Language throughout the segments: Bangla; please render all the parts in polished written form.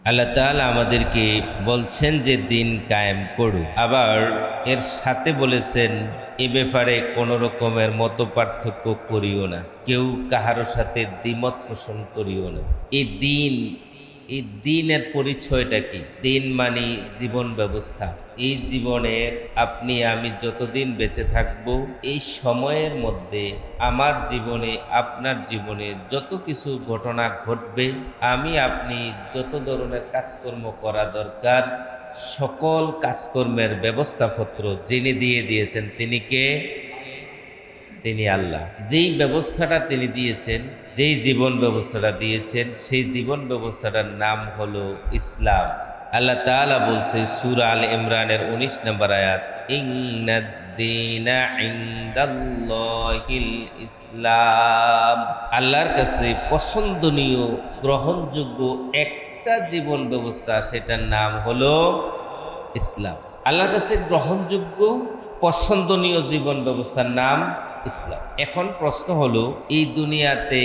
আল্লাহ তাআলা আমাদেরকে বলছেন যে দিন কায়েম করো, আবার এর সাথে বলেছেন এ ব্যাপারে কোনো রকমের মত পার্থক্য করিও না, কেউ কাহারো সাথে দ্বিমত পোষণ করিও না। এই দিনের পরিচয়টা কি? দিন মানে জীবন ব্যবস্থা। এই জীবনের আপনি আমি যতদিন বেঁচে থাকব, এই সময়ের মধ্যে আমার জীবনে আপনার জীবনে যত কিছু ঘটনা ঘটবে, আমি আপনি যত ধরনের কাজকর্ম করা দরকার, সকল কাজকর্মের ব্যবস্থাপত্র যিনি দিয়ে দিয়েছেন তিনি কে? তিনি আল্লাহ। যেই ব্যবস্থাটা তিনি দিয়েছেন, যেই জীবন ব্যবস্থাটা দিয়েছেন, সেই জীবন ব্যবস্থাটার নাম হলো ইসলাম। আল্লাহ তাআলা বলছে সূরা আল ইমরানের 19 নম্বর আয়াত, ইন্নাদ-দীনা ইনদাল্লাহিল ইসলাম। আল্লাহর কাছে পছন্দনীয় গ্রহণযোগ্য একটা জীবন ব্যবস্থা, সেটার নাম হলো ইসলাম। আল্লাহর কাছে গ্রহণযোগ্য পছন্দনীয় জীবন ব্যবস্থার নাম ইসলাম। এখন প্রশ্ন হলো, এই দুনিয়াতে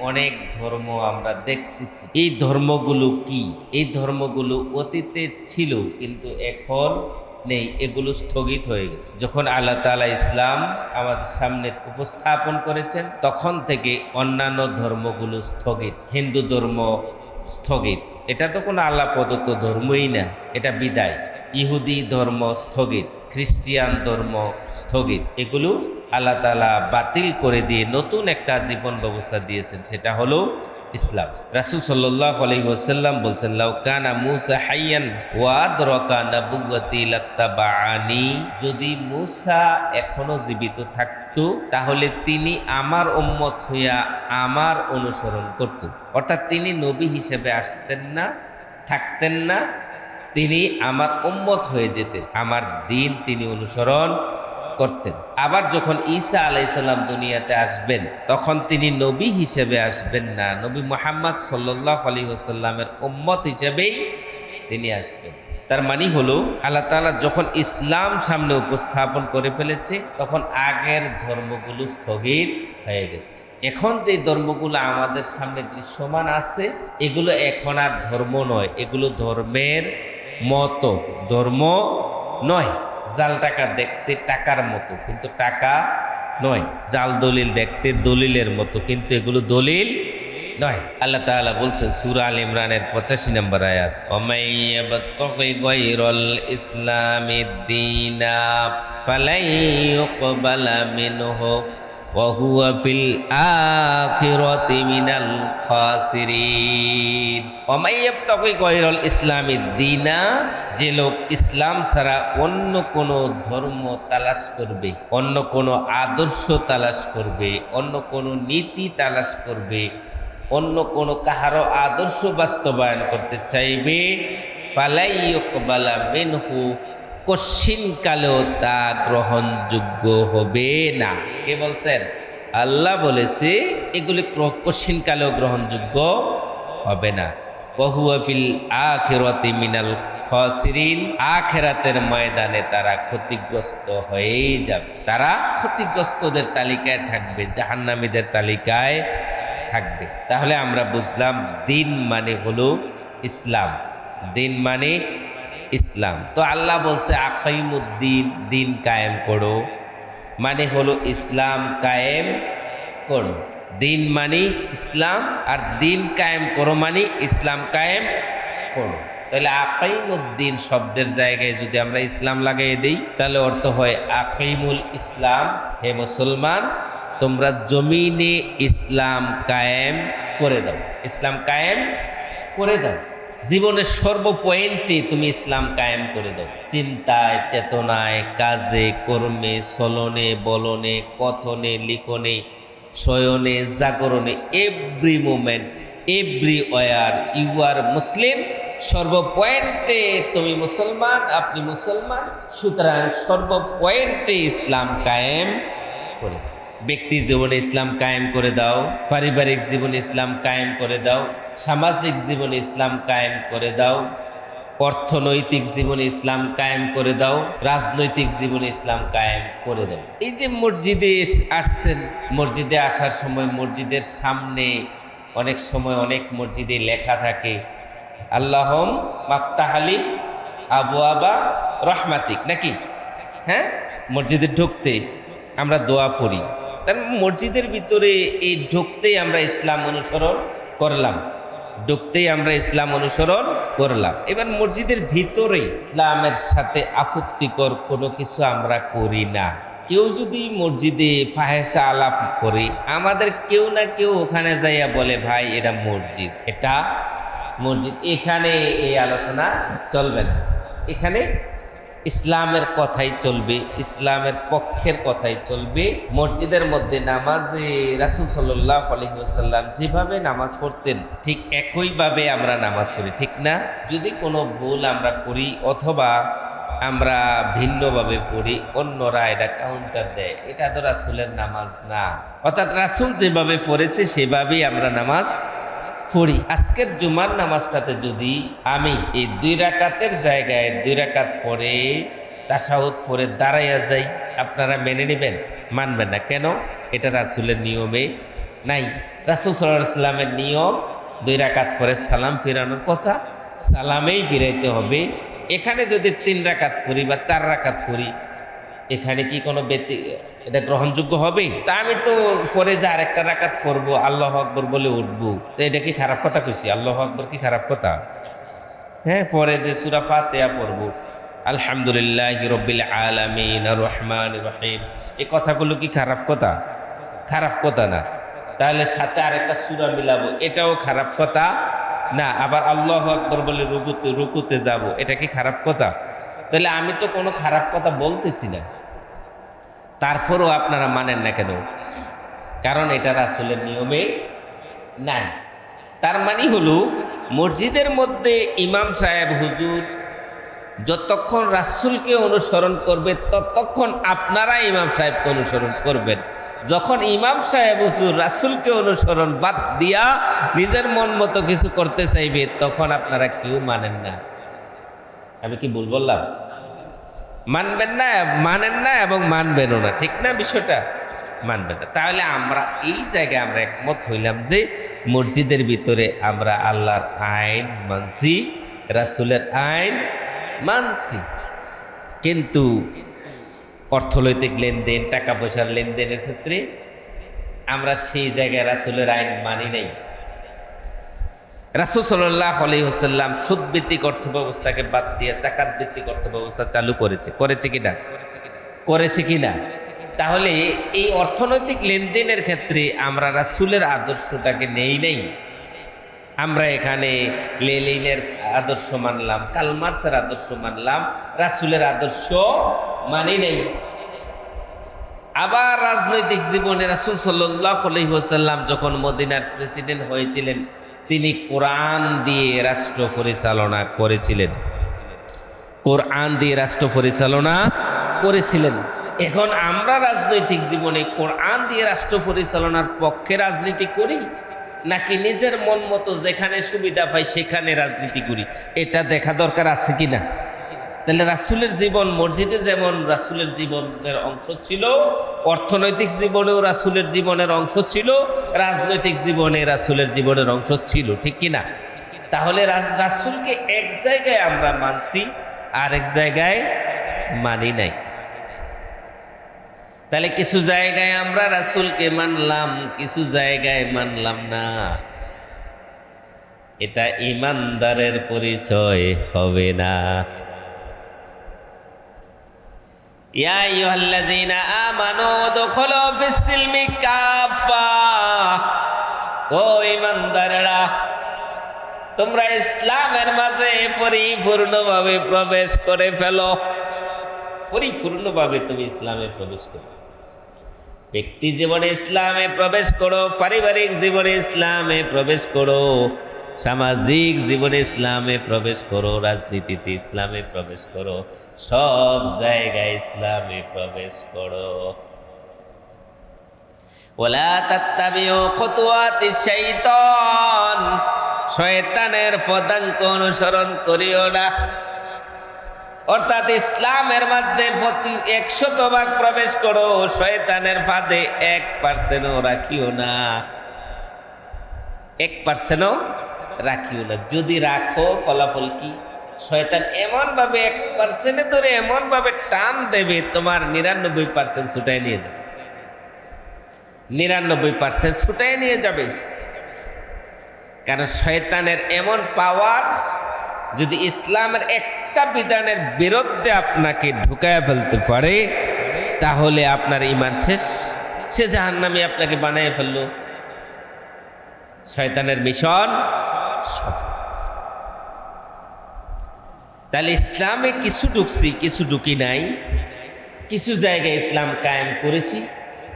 অনেক ধর্ম আমরা দেখতেছি, এই ধর্মগুলো কি? এই ধর্মগুলো অতীতে ছিল কিন্তু এখন নেই, এগুলো স্থগিত হয়ে গেছে। যখন আল্লাহ তাআলা ইসলাম আমাদের সামনে উপস্থাপন করেছেন, তখন থেকে অন্যান্য ধর্মগুলো স্থগিত। হিন্দু ধর্ম স্থগিত, এটা তো কোনো আল্লাহ প্রদত্ত ধর্মই না, এটা বিদায়। ইহুদি ধর্ম স্থগিত, খ্রিস্টিয়ান ধর্ম স্থগিত, এগুলো আল্লাহ তাআলা বাতিল করে দিয়ে নতুন একটা জীবন ব্যবস্থা দিয়েছেন, সেটা হলো ইসলাম। রাসূল সাল্লাল্লাহু আলাইহি ওয়াসাল্লাম বলছেন, লাউ কানা মূসা হাইয়ান ওয়া আদরাকা নবুওয়াতি লাত্তাবাআনি। যদি মূসা এখনো জীবিত থাকতো, তাহলে তিনি আমার উম্মত হইয়া আমার অনুসরণ করত। অর্থাৎ তিনি নবী হিসেবে আসতেন না, থাকতেন না, তিনি আমার উম্মত হয়ে যেতেন, আমার দিন তিনি অনুসরণ করতেন। আবার যখন ঈসা আলাইহিস সালাম দুনিয়াতে আসবেন, তখন তিনি নবী হিসেবে আসবেন না, নবী মুহাম্মদ সাল্লাল্লাহু আলাইহি ওয়াসাল্লামের উম্মত হিসেবেই তিনি আসবেন। তার মানে হলো, আল্লাহ তাআলা যখন ইসলাম সামনে উপস্থাপন করে ফেলেছে, তখন আগের ধর্মগুলো স্থগিত হয়ে গেছে। এখন যে ধর্মগুলো আমাদের সামনে দৃশ্যমান আছে, এগুলো এখন আর ধর্ম নয়, এগুলো ধর্মের মতো, ধর্ম নয়। জাল টাকা দেখতে টাকার মতো, কিন্তু টাকা নয়। জাল দলিল দেখতে দলিলের মতো, কিন্তু এগুলো দলিল নয়। আল্লাহ তাআলা বলছেন সূরা আল ইমরানের 85 নম্বর আয়াত, ওয়ামাইয়াবতাগি গায়রাল ইসলামি দীনা ফালাই ইউকবালা মিনহু ওয়া হুয়া ফিল আখিরাতি মিনাল খাসিরিন। ওয়ামাইয়াবতাগি গায়রাল ইসলামি দীনা, যে লোক ইসলাম ছাড়া অন্য কোনো ধর্ম তালাশ করবে, অন্য কোনো আদর্শ তালাশ করবে, অন্য কোনো নীতি তালাশ করবে, অন্য কোনো কাহারো আদর্শ বাস্তবায়ন করতে চাইবে, ফালাই ইউকবালা মিনহু, কশিন কালেও তা গ্রহণযোগ্য হবে না। কে বলছেন? আল্লাহ বলেছে এগুলি কশিন কালেও গ্রহণযোগ্য হবে না। ওয়া হুয়া ফিল আখিরাতি মিনাল খাসিরিন, আখিরাতের ময়দানে তারা ক্ষতিগ্রস্ত হয়েই যাবে, তারা ক্ষতিগ্রস্তদের তালিকায় থাকবে, জাহান্নামীদের তালিকায় থাকবে। তাহলে আমরা বুঝলাম দিন মানে হলো ইসলাম, দিন মানে ইসলাম। তো আল্লাহ বলছে আকাইমুদ্দিন, দিন কায়েম করো, মানে হলো ইসলাম কায়েম করো। দিন মানে ইসলাম, আর দিন কায়েম করো মানে ইসলাম কায়েম করো। তাহলে আকাইমুদ্দিন শব্দের জায়গায় যদি আমরা ইসলাম লাগাই দেই, তাহলে অর্থ হয় আকাইমুল ইসলাম, হে মুসলমান তোমরা জমিনে ইসলাম কায়েম করে দাও, ইসলাম কায়েম করে দাও। জীবনের সর্ব পয়েন্টে তুমি ইসলাম কায়েম করে দাও, চিন্তায়, চেতনায়, কাজে, কর্মে, চলনে, বলনে, কথনে, লিখনে, শয়নে, জাগরণে, every moment, everywhere you are Muslim. সর্ব পয়েন্টে তুমি মুসলমান, আপনি মুসলমান, সুতরাং সর্ব পয়েন্টে ইসলাম কায়েম করে দাও। ব্যক্তি জীবনে ইসলাম কায়েম করে দাও, পারিবারিক জীবনে ইসলাম কায়েম করে দাও, সামাজিক জীবনে ইসলাম কায়েম করে দাও, অর্থনৈতিক জীবনে ইসলাম কায়েম করে দাও, রাজনৈতিক জীবনে ইসলাম কায়েম করে দাও। এই যে মসজিদে আসছেন, মসজিদে আসার সময় মসজিদের সামনে অনেক সময় অনেক মসজিদে লেখা থাকে আল্লাহম মাফতাহালি আবু আবা রহমাতিক, নাকি? হ্যাঁ, মসজিদে ঢুকতে আমরা দোয়া পড়ি। তার মসজিদের ভিতরে এই ঢুকতেই আমরা ইসলাম অনুসরণ করলাম, ঢুকতেই আমরা ইসলাম অনুসরণ করলাম। এবার মসজিদের ভিতরে ইসলামের সাথে আপত্তিকর কোনো কিছু আমরা করি না। কেউ যদি মসজিদে ফাহেসা আলাপ করে, আমাদের কেউ না কেউ ওখানে যাইয়া বলে, ভাই এটা মসজিদ, এটা মসজিদ, এখানে এই আলোচনা চলবে না, এখানে ইসলামের কথাই চলবে, ইসলামের পক্ষের কথাই চলবে। মসজিদের মধ্যে নামাজে রাসূল সাল্লাল্লাহু আলাইহি ওয়াসাল্লাম যেভাবে নামাজ পড়তেন ঠিক একইভাবে আমরা নামাজ পড়ি, ঠিক না? যদি কোনো ভুল আমরা করি অথবা আমরা ভিন্নভাবে পড়ি, অন্যরা এটা কাউন্টার দেয়, এটা তো রাসূলের নামাজ না। অর্থাৎ রাসূল যেভাবে পড়েছে সেভাবেই আমরা নামাজ পড়ি। আজকের জুমার নামাজটাতে যদি আমি এই 2 রাকাতের জায়গায় 2 রাকাত পড়ে তাশাহুদ পড়ে দাঁড়াইয়া যাই, আপনারা মেনে নেবেন? মানবেন না। কেন? এটা রাসূলের নিয়মে নাই। রাসূল সাল্লাল্লাহু আলাইহি ওয়াসাল্লামের নিয়ম 2 রাকাত পরে সালাম ফিরানোর কথা, সালামেই ফিরাইতে হবে। এখানে যদি 3 রাকাত পড়ি বা 4 রাকাত পড়ি, এখানে কি কোনো এটা গ্রহণযোগ্য হবে? তা আমি তো পরে যে আরেকটা রাকাত পড়বো, আল্লাহু আকবার বলে উঠবো, তো এটা কি খারাপ কথা কইছি? আল্লাহু আকবার কি খারাপ কথা? হ্যাঁ, পরে যে সূরা ফাতিহা পড়বো, আলহামদুলিল্লাহি রাব্বিল আলামিন আর রহমানির রহিম, এই কথাগুলো কি খারাপ কথা? খারাপ কথা না। তাহলে সাথে আরেকটা সূরা মিলাবো, এটাও খারাপ কথা না। আবার আল্লাহু আকবার বলে রুকুতে যাব, এটা কি খারাপ কথা? তাহলে আমি তো কোনো খারাপ কথা বলতেছি না, তারপরও আপনারা মানেন না কেন? কারণ এটা রাসূলের নিয়মে নাই। তার মানে হলো মসজিদের মধ্যে ইমাম সাহেব হুজুর যতক্ষণ রাসূলকে অনুসরণ করবে ততক্ষণ আপনারা ইমাম সাহেবকে অনুসরণ করবেন। যখন ইমাম সাহেব হুজুর রাসূলকে অনুসরণ বাদ দিয়া নিজের মন মতো কিছু করতে চাইবে, তখন আপনারা কেউ মানেন না। আমি কি ভুল বললাম? মানবেন না, মানেন না এবং মানবেনও না, ঠিক না? বিষয়টা মানবেন না। তাহলে আমরা এই জায়গায় আমরা একমত হইলাম যে মসজিদের ভিতরে আমরা আল্লাহর আইন মানছি, রাসূলের আইন মানছি, কিন্তু অর্থনৈতিক লেনদেন, টাকা পয়সার লেনদেনের ক্ষেত্রে আমরা সেই জায়গায় রাসূলের আইন মানি নাই। রাসূল সাল্লাল্লাহু আলাইহি ওয়াসাল্লাম সুদ ভিত্তিক অর্থ ব্যবস্থাকে বাদ দিয়ে যাকাত ভিত্তিক অর্থ ব্যবস্থা চালু করেছে কিনা? করেছে কিনা? তাহলে এই অর্থনৈতিক লেনদেনের ক্ষেত্রে আমরা রাসূলের আদর্শটাকে নেই নাই। আমরা এখানে লেনিনের আদর্শ মানলাম, কার্ল মার্ক্সের আদর্শ মানলাম, রাসূলের আদর্শ মানি নাই। আবার রাজনৈতিক জীবনে রাসূল সাল্লাল্লাহু আলাইহি ওয়াসাল্লাম যখন মদিনার প্রেসিডেন্ট হয়েছিলেন, তিনি কোরআন দিয়ে রাষ্ট্র পরিচালনা করেছিলেন, কোরআন দিয়ে রাষ্ট্র পরিচালনা করেছিলেন। এখন আমরা রাজনৈতিক জীবনে কোরআন দিয়ে রাষ্ট্র পরিচালনার পক্ষে রাজনীতি করি নাকি নিজের মন মতো যেখানে সুবিধা পাই সেখানে রাজনীতি করি, এটা দেখা দরকার আছে কিনা? তাহলে রাসূলের জীবন মসজিদে যেমন রাসূলের জীবনের অংশ ছিল, অর্থনৈতিক জীবনেও রাসূলের জীবনের অংশ ছিল, রাজনৈতিক জীবনে রাসূলের জীবনের অংশ ছিল, ঠিক কিনা? তাহলে রাসূলকে এক জায়গায় আমরা মানছি, আরেক জায়গায় মানি নাই। তাহলে কিছু জায়গায় আমরা রাসূলকে মানলাম, কিছু জায়গায় মানলাম না, এটা ঈমানদারের পরিচয় হবে না। ইয়া আইয়ুহাল্লাযীনা আমানু দুখুলু ফিস-সিলমি কাফা, ও ঈমানদাররা তোমরা ইসলামের মাঝে পরিপূর্ণভাবে প্রবেশ করে ফেলো। পরিপূর্ণভাবে তুমি ইসলামে প্রবেশ করো। ব্যক্তি জীবনে ইসলামে প্রবেশ করো, পারিবারিক জীবনে ইসলামে প্রবেশ করো, সামাজিক জীবনে ইসলামে প্রবেশ করো, রাজনীতিতে ইসলামে প্রবেশ করো, সব জায়গায় ইসলামে প্রবেশ করো। ওয়ালা তাত্তাবিউ খুতুওয়াতিশ শাইতান, শয়তানের পদাঙ্ক অনুসরণ করিও না। অর্থাৎ ইসলামের মধ্যে প্রতি 100% প্রবেশ করো, শয়তানের ফাঁদে 1% রাখিও না, 1% রাখিও না। যদি রাখো ফলাফল কি? শয়তান এমন ভাবে 1% ধরে এমন ভাবে টান দেবে, তোমার 99% ছুটাই নিয়ে যাবে, 99% ছুটাই নিয়ে যাবে। কারণ শয়তানের এমন পাওয়ার, যদি ইসলামের একটা বিধানের বিরুদ্ধে আপনাকে ঢুকায় ফেলতে পারে, তাহলে আপনার ঈমান শেষ। সে জাহান্নামে আপনাকে বানিয়ে ফেললো। শয়তানের মিশন সফল। তাহলে ইসলামে কিছু ঢুকছি, কিছু ঢুকি নাই। কিছু জায়গায় ইসলাম কায়েম করেছি,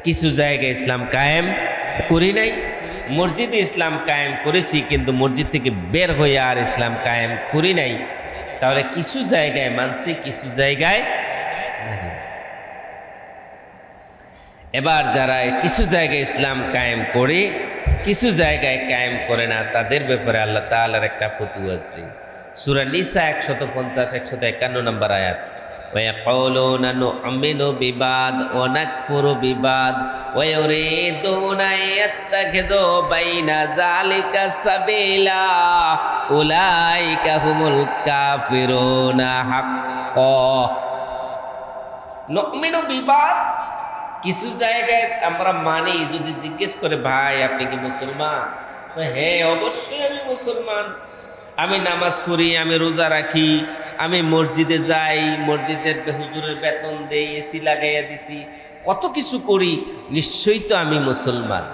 কিছু জায়গায় ইসলাম কায়েম করি নাই। মসজিদে ইসলাম কায়েম করেছি, কিন্তু মসজিদ থেকে বের হয়ে আর ইসলাম কায়েম করি নাই। তাহলে কিছু জায়গায় মানছি, কিছু জায়গায় মানি না। এবার যারা কিছু জায়গায় ইসলাম কায়েম করে, কিছু জায়গায় কায়েম করে না, তাদের ব্যাপারে আল্লাহ তাআলার একটা ফতোয়া আছে। সূরা নিসা 150 151 নম্বর আয়াত। وَيَقُولُونَ نُؤْمِنُ بِبَعْضٍ وَنَكْفُرُ بِبَعْضٍ وَيُرِيدُونَ أَن يَتَّخِذُوا بَيْنَ ذَلِكَ سَبِيلًا أُولَئِكَ هُمُ الْكَافِرُونَ حَقًّا। نُؤْمِنُ بِبَعْضٍ, কিছু জায়গায় আমরা মানি। যদি জিজ্ঞেস করে, ভাই আপনি কি মুসলমান? হ্যাঁ, অবশ্যই আমি মুসলমান। আমি নামাজ পড়ি, আমি রোজা রাখি, আমি মসজিদে যাই, মসজিদের হুজুরের বেতন দেই, এসি লাগাইয়া দিছি, কত কিছু করি, নিশ্চয়ই তো আমি মুসলমান।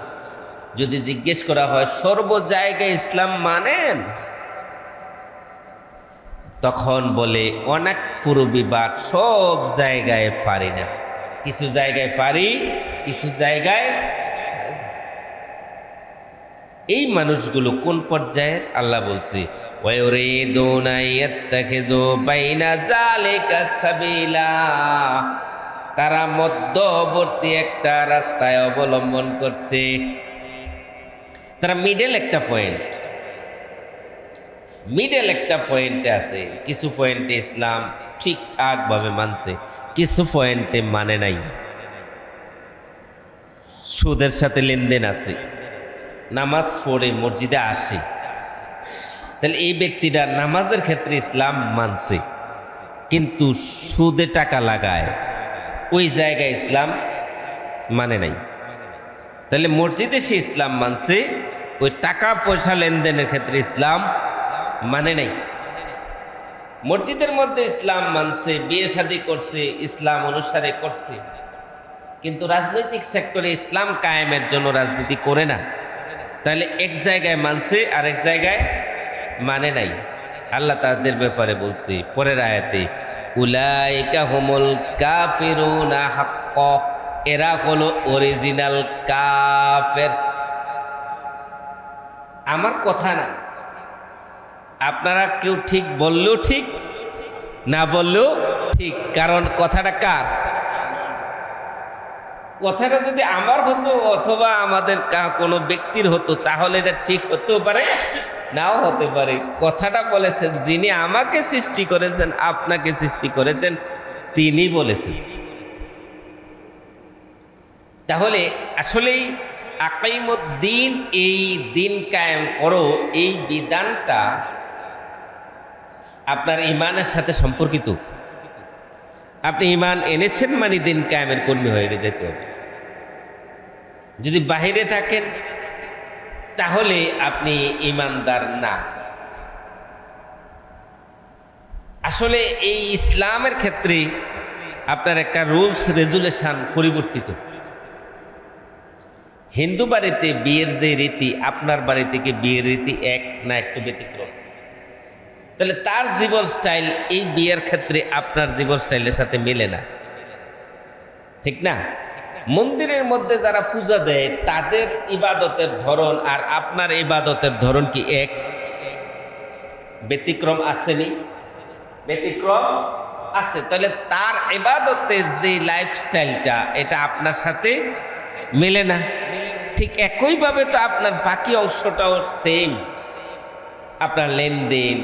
যদি জিজ্ঞেস করা হয় সর্ব জায়গায় ইসলাম মানেন, তখন বলে অনেক পুরো বিবাদ, সব জায়গায় পারি না। কিছু জায়গায় পারি, কিছু জায়গায়। এই মানুষগুলো কোন পর্যায়ের? আল্লাহ বলছে ওয়ায়ুরিদুনা ইয়াত্তাখিযু বাইনা যালিকা সাবিলা, তারা মধ্যবর্তী একটা রাস্তায় অবলম্বন করছে। তারা মিডল একটা পয়েন্টে আছে। কিছু পয়েন্টে ইসলাম ঠিকঠাক ভাবে মানছে, কিছু পয়েন্টে মানে নাই। সুদের সাথে লেনদেন আছে, নামাজ পড়ে মসজিদে আসে, তাহলে এই ব্যক্তিটা নামাজের ক্ষেত্রে ইসলাম মানছে, কিন্তু সুদে টাকা লাগায়, ওই জায়গায় ইসলাম মানে নাই। তাহলে মসজিদে সে ইসলাম মানছে, ওই টাকা পয়সা লেনদেনের ক্ষেত্রে ইসলাম মানে নাই। মসজিদের মধ্যে ইসলাম মানছে, বিয়ে শাদী করছে, ইসলাম অনুসারে করছে, কিন্তু রাজনৈতিক সেক্টরে ইসলাম কায়েমের জন্য রাজনীতি করে না। তাহলে এক জায়গায় মানছে, আরেক জায়গায় মানে নাই। আল্লাহ তাদের ব্যাপারে বলছে পরের আয়াতে, উলাইকা হুমুল কাফিরুনা হাক্কা, এরা হলো অরিজিনাল কাফের। আমার কথা না, আপনারা কেউ ঠিক বললেও ঠিক, না বললেও ঠিক, কারণ কথাটা কার? কথাটা যদি আমার হতো অথবা আমাদের কোনো ব্যক্তির হতো, তাহলে এটা ঠিক হতেও পারে, নাও হতে পারে। কথাটা বলেছেন যিনি আমাকে সৃষ্টি করেছেন, আপনাকে সৃষ্টি করেছেন, তিনি বলেছেন। তাহলে আসলেই আকাইমুদ্দিন, এই দিন কায়েম করো, এই বিধানটা আপনার ঈমানের সাথে সম্পর্কিত। আপনি ঈমান এনেছেন মানে দিন কায়েমের কর্মী হয়ে যেতে হবে। যদি বাহিরে থাকেন তাহলে আপনি ঈমানদার না। আসলে এই ইসলামের ক্ষেত্রে আপনার একটা রুলস রেজুলেশন পরিবর্তিত। হিন্দু বাড়িতে বিয়ের যে রীতি, আপনার বাড়ি থেকে বিয়ের রীতি এক না একটু ব্যতিক্রম। তাহলে তার জীবন স্টাইল এই বিয়ের ক্ষেত্রে আপনার জীবন স্টাইলের সাথে মেলে না, ঠিক না? মন্দিরের মধ্যে যারা পূজা দেয় তাদের ইবাদতের ধরন আর আপনার ইবাদতের ধরন কি এক? ব্যতিক্রম আসেনি? ব্যতিক্রম আছে। তাহলে তার ইবাদতের যে লাইফস্টাইলটা, এটা আপনার সাথে মেলে না। ঠিক একইভাবে তো আপনার বাকি অংশটাও সেম। আপনার লেনদেন,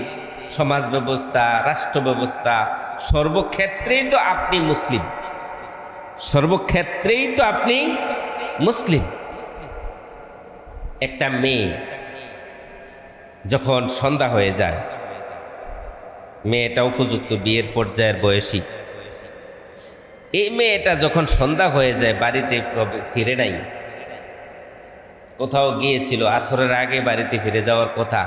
সমাজ ব্যবস্থা, রাষ্ট্র ব্যবস্থা, সর্বক্ষেত্রেই তো আপনি মুসলিম, সর্বক্ষেত্রেই তো আপনি মুসলিম। একটা মেয়ে যখন সন্ধ্যা হয়ে যায়, মেয়েটা উপযুক্ত বিয়ের পর্যায়ের বয়সী, এই মেয়েটা যখন সন্ধ্যা হয়ে যায় বাড়িতে ফিরে নাই, কোথাও গিয়েছিল, আসরের আগে বাড়িতে ফিরে যাওয়ার কথা,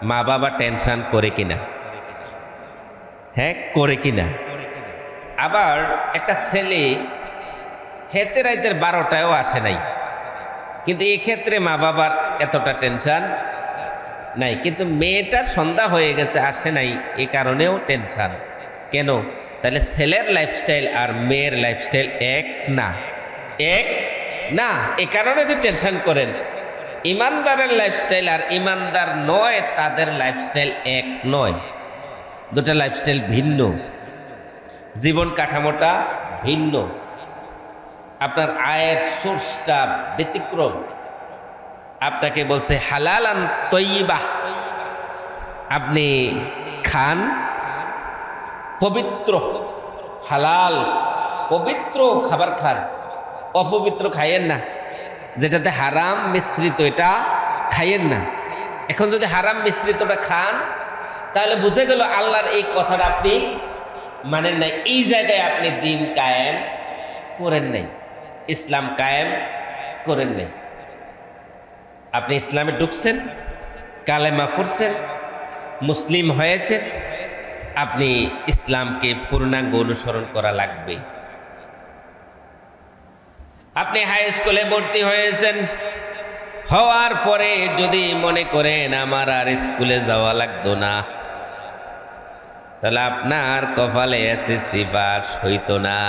মা বাবা টেনশন করে কিনা? হ্যাঁ, করে কিনা? আবার একটা ছেলে হেতে রাইতের 12টায়ও আসে নাই, কিন্তু এক্ষেত্রে মা বাবার এতটা টেনশন নাই, কিন্তু মেয়েটার সন্ধ্যা হয়ে গেছে আসে নাই, এ কারণেও টেনশন। কেন? তাহলে ছেলের লাইফস্টাইল আর মেয়ের লাইফস্টাইল এক না, এক না, এ কারণে তো টেনশন করেন। ইমানদারের লাইফস্টাইল আর ইমানদার নয় তাদের লাইফস্টাইল এক নয়, দুটা লাইফস্টাইল ভিন্ন, জীবন কাঠামোটা ভিন্ন, আপনার আয়ের সোর্সটা ব্যতিক্রম। আপনাকে বলছে হালালান তৈয়িবাহ, আপনি খান পবিত্র, হালাল পবিত্র খাবার খান, অপবিত্র খাইয়েন না, যেটাতে হারাম মিশ্রিত এটা খাইয়েন না। এখন যদি হারাম মিশ্রিতটা খান তাহলে বুঝে গেল আল্লাহর এই কথাটা আপনি মানেন নাই, এই জায়গায় আপনি দিন কায়েম করেন নাই, ইসলাম কায়েম করেন নাই। আপনি ইসলামে ঢুকছেন, কালেমা পড়ছেন, মুসলিম হয়েছেন, আপনি ইসলামকে পূর্ণাঙ্গ অনুসরণ করা লাগবে। আপনি হাই স্কুলে ভর্তি হয়েছেন, হওয়ার পরে যদি মনে করেন আমার আর স্কুলে যাওয়া লাগতো না, তাহলে আপনার কপালে এসএসসি পাস হইতো না।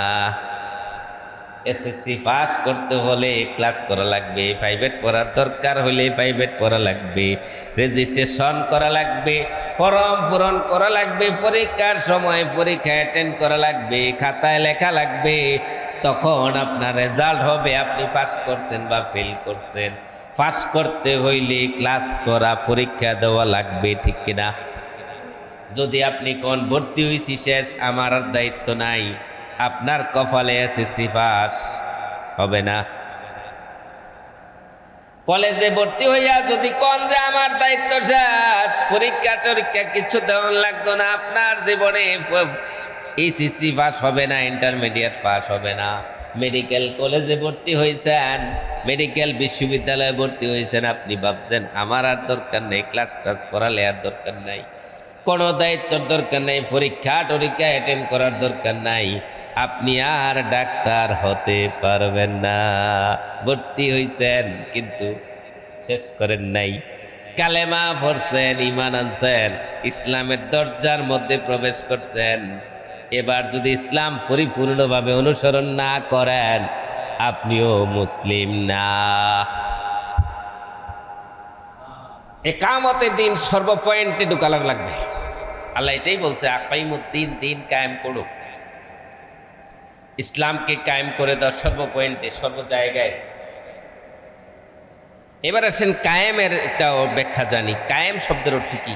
এসএসসি পাস করতে হলে ক্লাস করা লাগবে, প্রাইভেট পড়ার দরকার হলে প্রাইভেট পড়া লাগবে, রেজিস্ট্রেশন করা লাগবে, ফর্ম পূরণ করা লাগবে, পরীক্ষার সময় পরীক্ষা অ্যাটেন্ড করা লাগবে, খাতায় লেখা লাগবে, তখন আপনার রেজাল্ট হবে আপনি পাস করছেন বা ফেল করছেন। পাস করতে হইলে ক্লাস করা, পরীক্ষা দেওয়া লাগবে, ঠিক কিনা? যদি আপনি কোন ভর্তি হয়েছি শেষ, আমার আর দায়িত্ব নাই, আপনার কপালে এসএসসি পাস হবে না। কলেজে ভর্তি হইয়া যদি কোন যে আমার দায়িত্ব শেষ, পরীক্ষা টরীক্ষা কিছু দেওয়া লাগতো না, আপনার জীবনে এইচএসসি পাস হবে না, ইন্টারমিডিয়েট পাস হবে না। মেডিকেল কলেজে ভর্তি হয়েছেন, মেডিকেল বিশ্ববিদ্যালয়ে ভর্তি হয়েছেন, আপনি ভাবছেন আমার আর দরকার নেই, ক্লাস ক্লাস পড়ালে আর দরকার নাই, কোনো দায়িত্বর দরকার নাই, পরীক্ষা টরীক্ষা অ্যাটেন্ড করার দরকার নাই, আপনি আর ডাক্তার হতে পারবেন না। ভর্তি হয়েছেন কিন্তু শেষ করেন নাই, কালেমা পড়ছেন, ঈমান আনছেন, ইসলামের দরজার মধ্যে প্রবেশ করছেন, এবার যদি ইসলাম পরিপূর্ণভাবে অনুসরণ না করেন আপনিও মুসলিম না। একামতের দিন সর্বপয়েন্টে ঢুকালার লাগবে। আল্লাহ এটাই বলছে, আকাইমুদ্দিন, দিন কায়েম করো, ইসলামকে কায়েম করে দাও সর্বপয়েন্টে, সর্ব জায়গায়। এবার আসেন কায়েমের একটা ব্যাখ্যা জানি। কায়েম শব্দের অর্থ কি?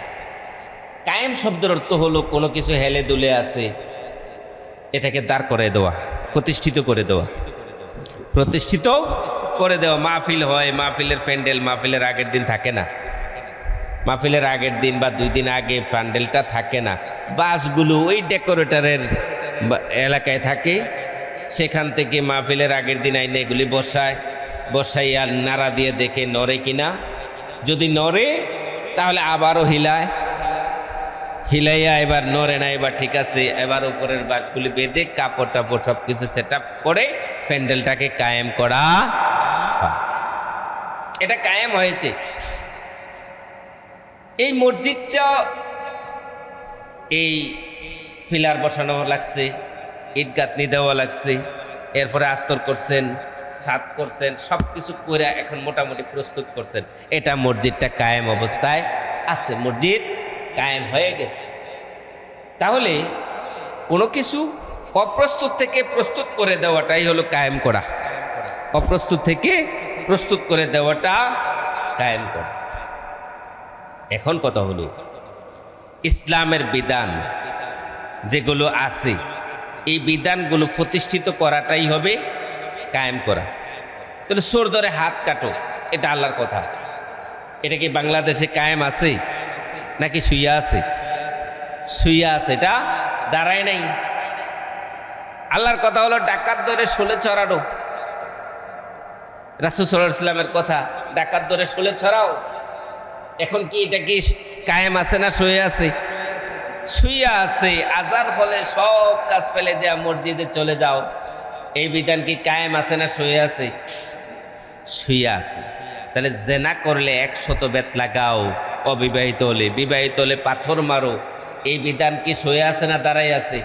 কায়েম শব্দের অর্থ হলো কোনো কিছু হেলে দুলে আছে, এটাকে দাঁড় করে দেওয়া, প্রতিষ্ঠিত করে দেওয়া, প্রতিষ্ঠিত করে দেওয়া। মাহফিল হয়, মাহফিলের প্যান্ডেল মাহফিলের আগের দিন থাকে না, মাহফিলের আগের দিন বা 2 দিন আগে প্যান্ডেলটা থাকে না, বাসগুলো ওই ডেকোরেটরের এলাকায় থাকে, সেখান থেকে মাহফিলের আগের দিন আইনে এগুলি বসাইয়া নাড়া দিয়ে দেখে নড়ে কিনা, যদি নড়ে তাহলে আবারও হিলাইয়া এবার নড়ে না, এবার ঠিক আছে, এবার উপরের বাসগুলি বেঁধে কাপড় টাপড় সব কিছু সেট আপ করে প্যান্ডেলটাকে কায়েম করা, এটা কায়েম হয়েছে। এই মসজিদটা এই পিলার বসানো লাগছে, ইট গাঁথনি দেওয়া লাগছে, এরপরে আস্তর করছেন, ছাদ করছেন, সব কিছু করে এখন মোটামুটি প্রস্তুত করছেন, এটা মসজিদটা কায়েম অবস্থায় আছে, মসজিদ কায়েম হয়ে গেছে। তাহলে কোনো কিছু অপ্রস্তুত থেকে প্রস্তুত করে দেওয়াটাই হলো কায়েম করা, অপ্রস্তুত থেকে প্রস্তুত করে দেওয়াটা কায়েম করা। এখন কথা হলো ইসলামের বিধান যেগুলো আছে, এই বিধানগুলো প্রতিষ্ঠিত করাটাই হবে কায়েম করা। তাহলে সোর ধরে হাত কাটো, এটা আল্লাহর কথা, এটা কি বাংলাদেশে কায়েম আছে নাকি শুইয়া আছে? শুইয়া আছে, এটা দাঁড়ায় নাই। আল্লাহর কথা হলো ডাকাত ধরে শুলে চড়ানো। রাসূল সাল্লাল্লাহু আলাইহি ওয়াসাল্লামের কথা, ডাকাত ধরে শুলে চড়াও। এখন কি এটা কি কায়েম আছে না শুয়ে আছে? শুইয়া আছে। আজান হলে সব কাজ ফেলে দেয়া মসজিদে চলে যাও, এই বিধান কি কায়েম আছে না শুয়ে আছে? শুইয়া আছে। তাহলে জেনা করলে 100 বেত লাগাও, অবিবাহিত হলে, বিবাহিত হলে পাথর মারো, এই বিধান কি শুয়ে আছে না দাঁড়াই আছে?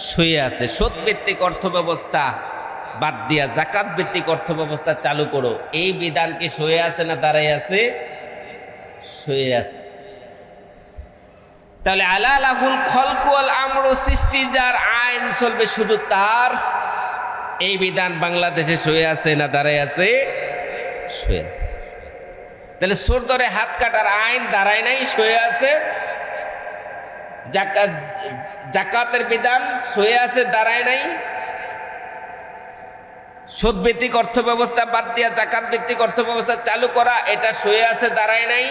শুয়ে আছে। সুদ ভিত্তিক অর্থ ব্যবস্থা বাদ দিয়া যাকাত ভিত্তিক অর্থ ব্যবস্থা চালু করো, এই বিধান কি শুয়ে আছে না দাঁড়াই আছে? শুয়ে আছে। তাহলে আলা লাহুল খলকু ওয়াল আমরু, সৃষ্টি যার, আইন চলবে শুধু তার, এই বিধান বাংলাদেশে শুয়ে আছে না দাঁড়াই আছে? শুয়ে আছে। তাহলে সুর ধরে হাত কাটার আইন দাঁড়ায় নাই, শুয়ে আছে। জাকাতের বিধান শুয়ে আছে, দাঁড়ায় নাই। সুদ ভিত্তিক অর্থ ব্যবস্থা বাদ দিয়া জাকাত ভিত্তিক অর্থ ব্যবস্থা চালু করা, এটা শুয়ে আছে, দাঁড়ায় নাই।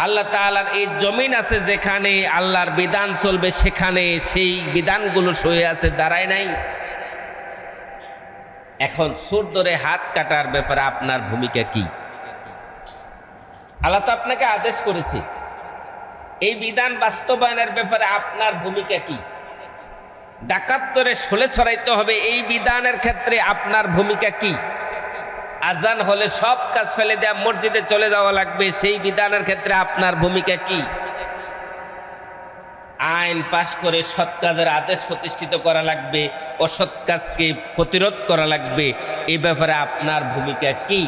আল্লাহ তাআলার এই জমিন আছে যেখানে আল্লাহর বিধান চলবে, সেখানে সেই বিধানগুলো শুয়ে আছে, দাঁড়ায় নাই। এখন সুর ধরে হাত কাটার ব্যাপারে আপনার ভূমিকা কি? আল্লাহ তো আপনাকে আদেশ করেছে, এই বিধান বাস্তবায়নের ব্যাপারে আপনার ভূমিকা কি? ডাকাত ধরে শুলে ছড়াইতে হবে, এই বিধানের ক্ষেত্রে আপনার ভূমিকা কি? আজান হলে সব কাজ ফেলে দেয়া মসজিদে চলে যাওয়া লাগবে, সেই বিধানের ক্ষেত্রে আপনার ভূমিকা কি? আইন পাশ করে সৎ কাজের আদেশ প্রতিষ্ঠিত করা লাগবে, অসৎ কাজকে প্রতিরোধ করা লাগবে, এই ব্যাপারে আপনার ভূমিকা কি?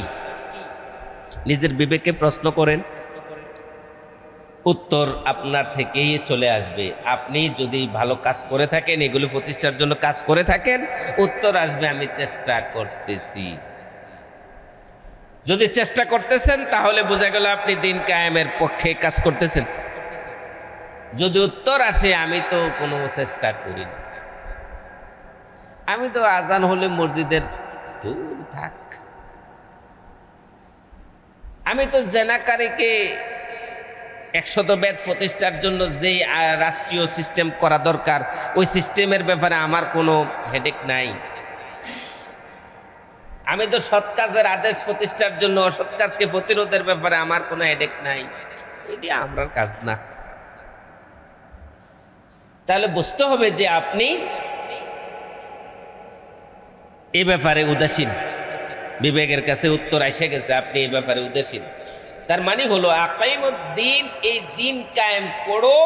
নিজের বিবেকে প্রশ্ন করেন, উত্তর আপনার থেকেই চলে আসবে। আপনি যদি ভালো কাজ করে থাকেন, এগুলো প্রতিষ্ঠার জন্য কাজ করে থাকেন, উত্তর আসবে আমি চেষ্টা করতেছি। যদি চেষ্টা করতেছেন তাহলে বোঝা গেল আপনি দিন কায়েমের পক্ষে কাজ করতেছেন। যদি উত্তর আসে আমি তো কোনো চেষ্টা করিনি, আমি তো আজান হলে মসজিদের দূর থাক, আমি তো জেনাকারীকে 100 বেদ প্রতিষ্ঠার জন্য যে রাষ্ট্রীয় সিস্টেম করা দরকার, ওই সিস্টেমের ব্যাপারে আমার কোনো হেডেক নাই। আমি তো সৎ কাজের আদেশ প্রতিষ্ঠার জন্য, অসৎ কাজকে প্রতিরোধের ব্যাপারে আমার কোনো হেডেক নাই, এটি আমার কাজ না। তাহলে বুঝতে হবে যে আপনি এই ব্যাপারে উদাসীন। বিবেকের কাছে উত্তর এসে গেছে, আপনি এই ব্যাপারে উদাসীন। তার মানে হলো আকাইমুদ্দিন, এই দিন কায়েম করো,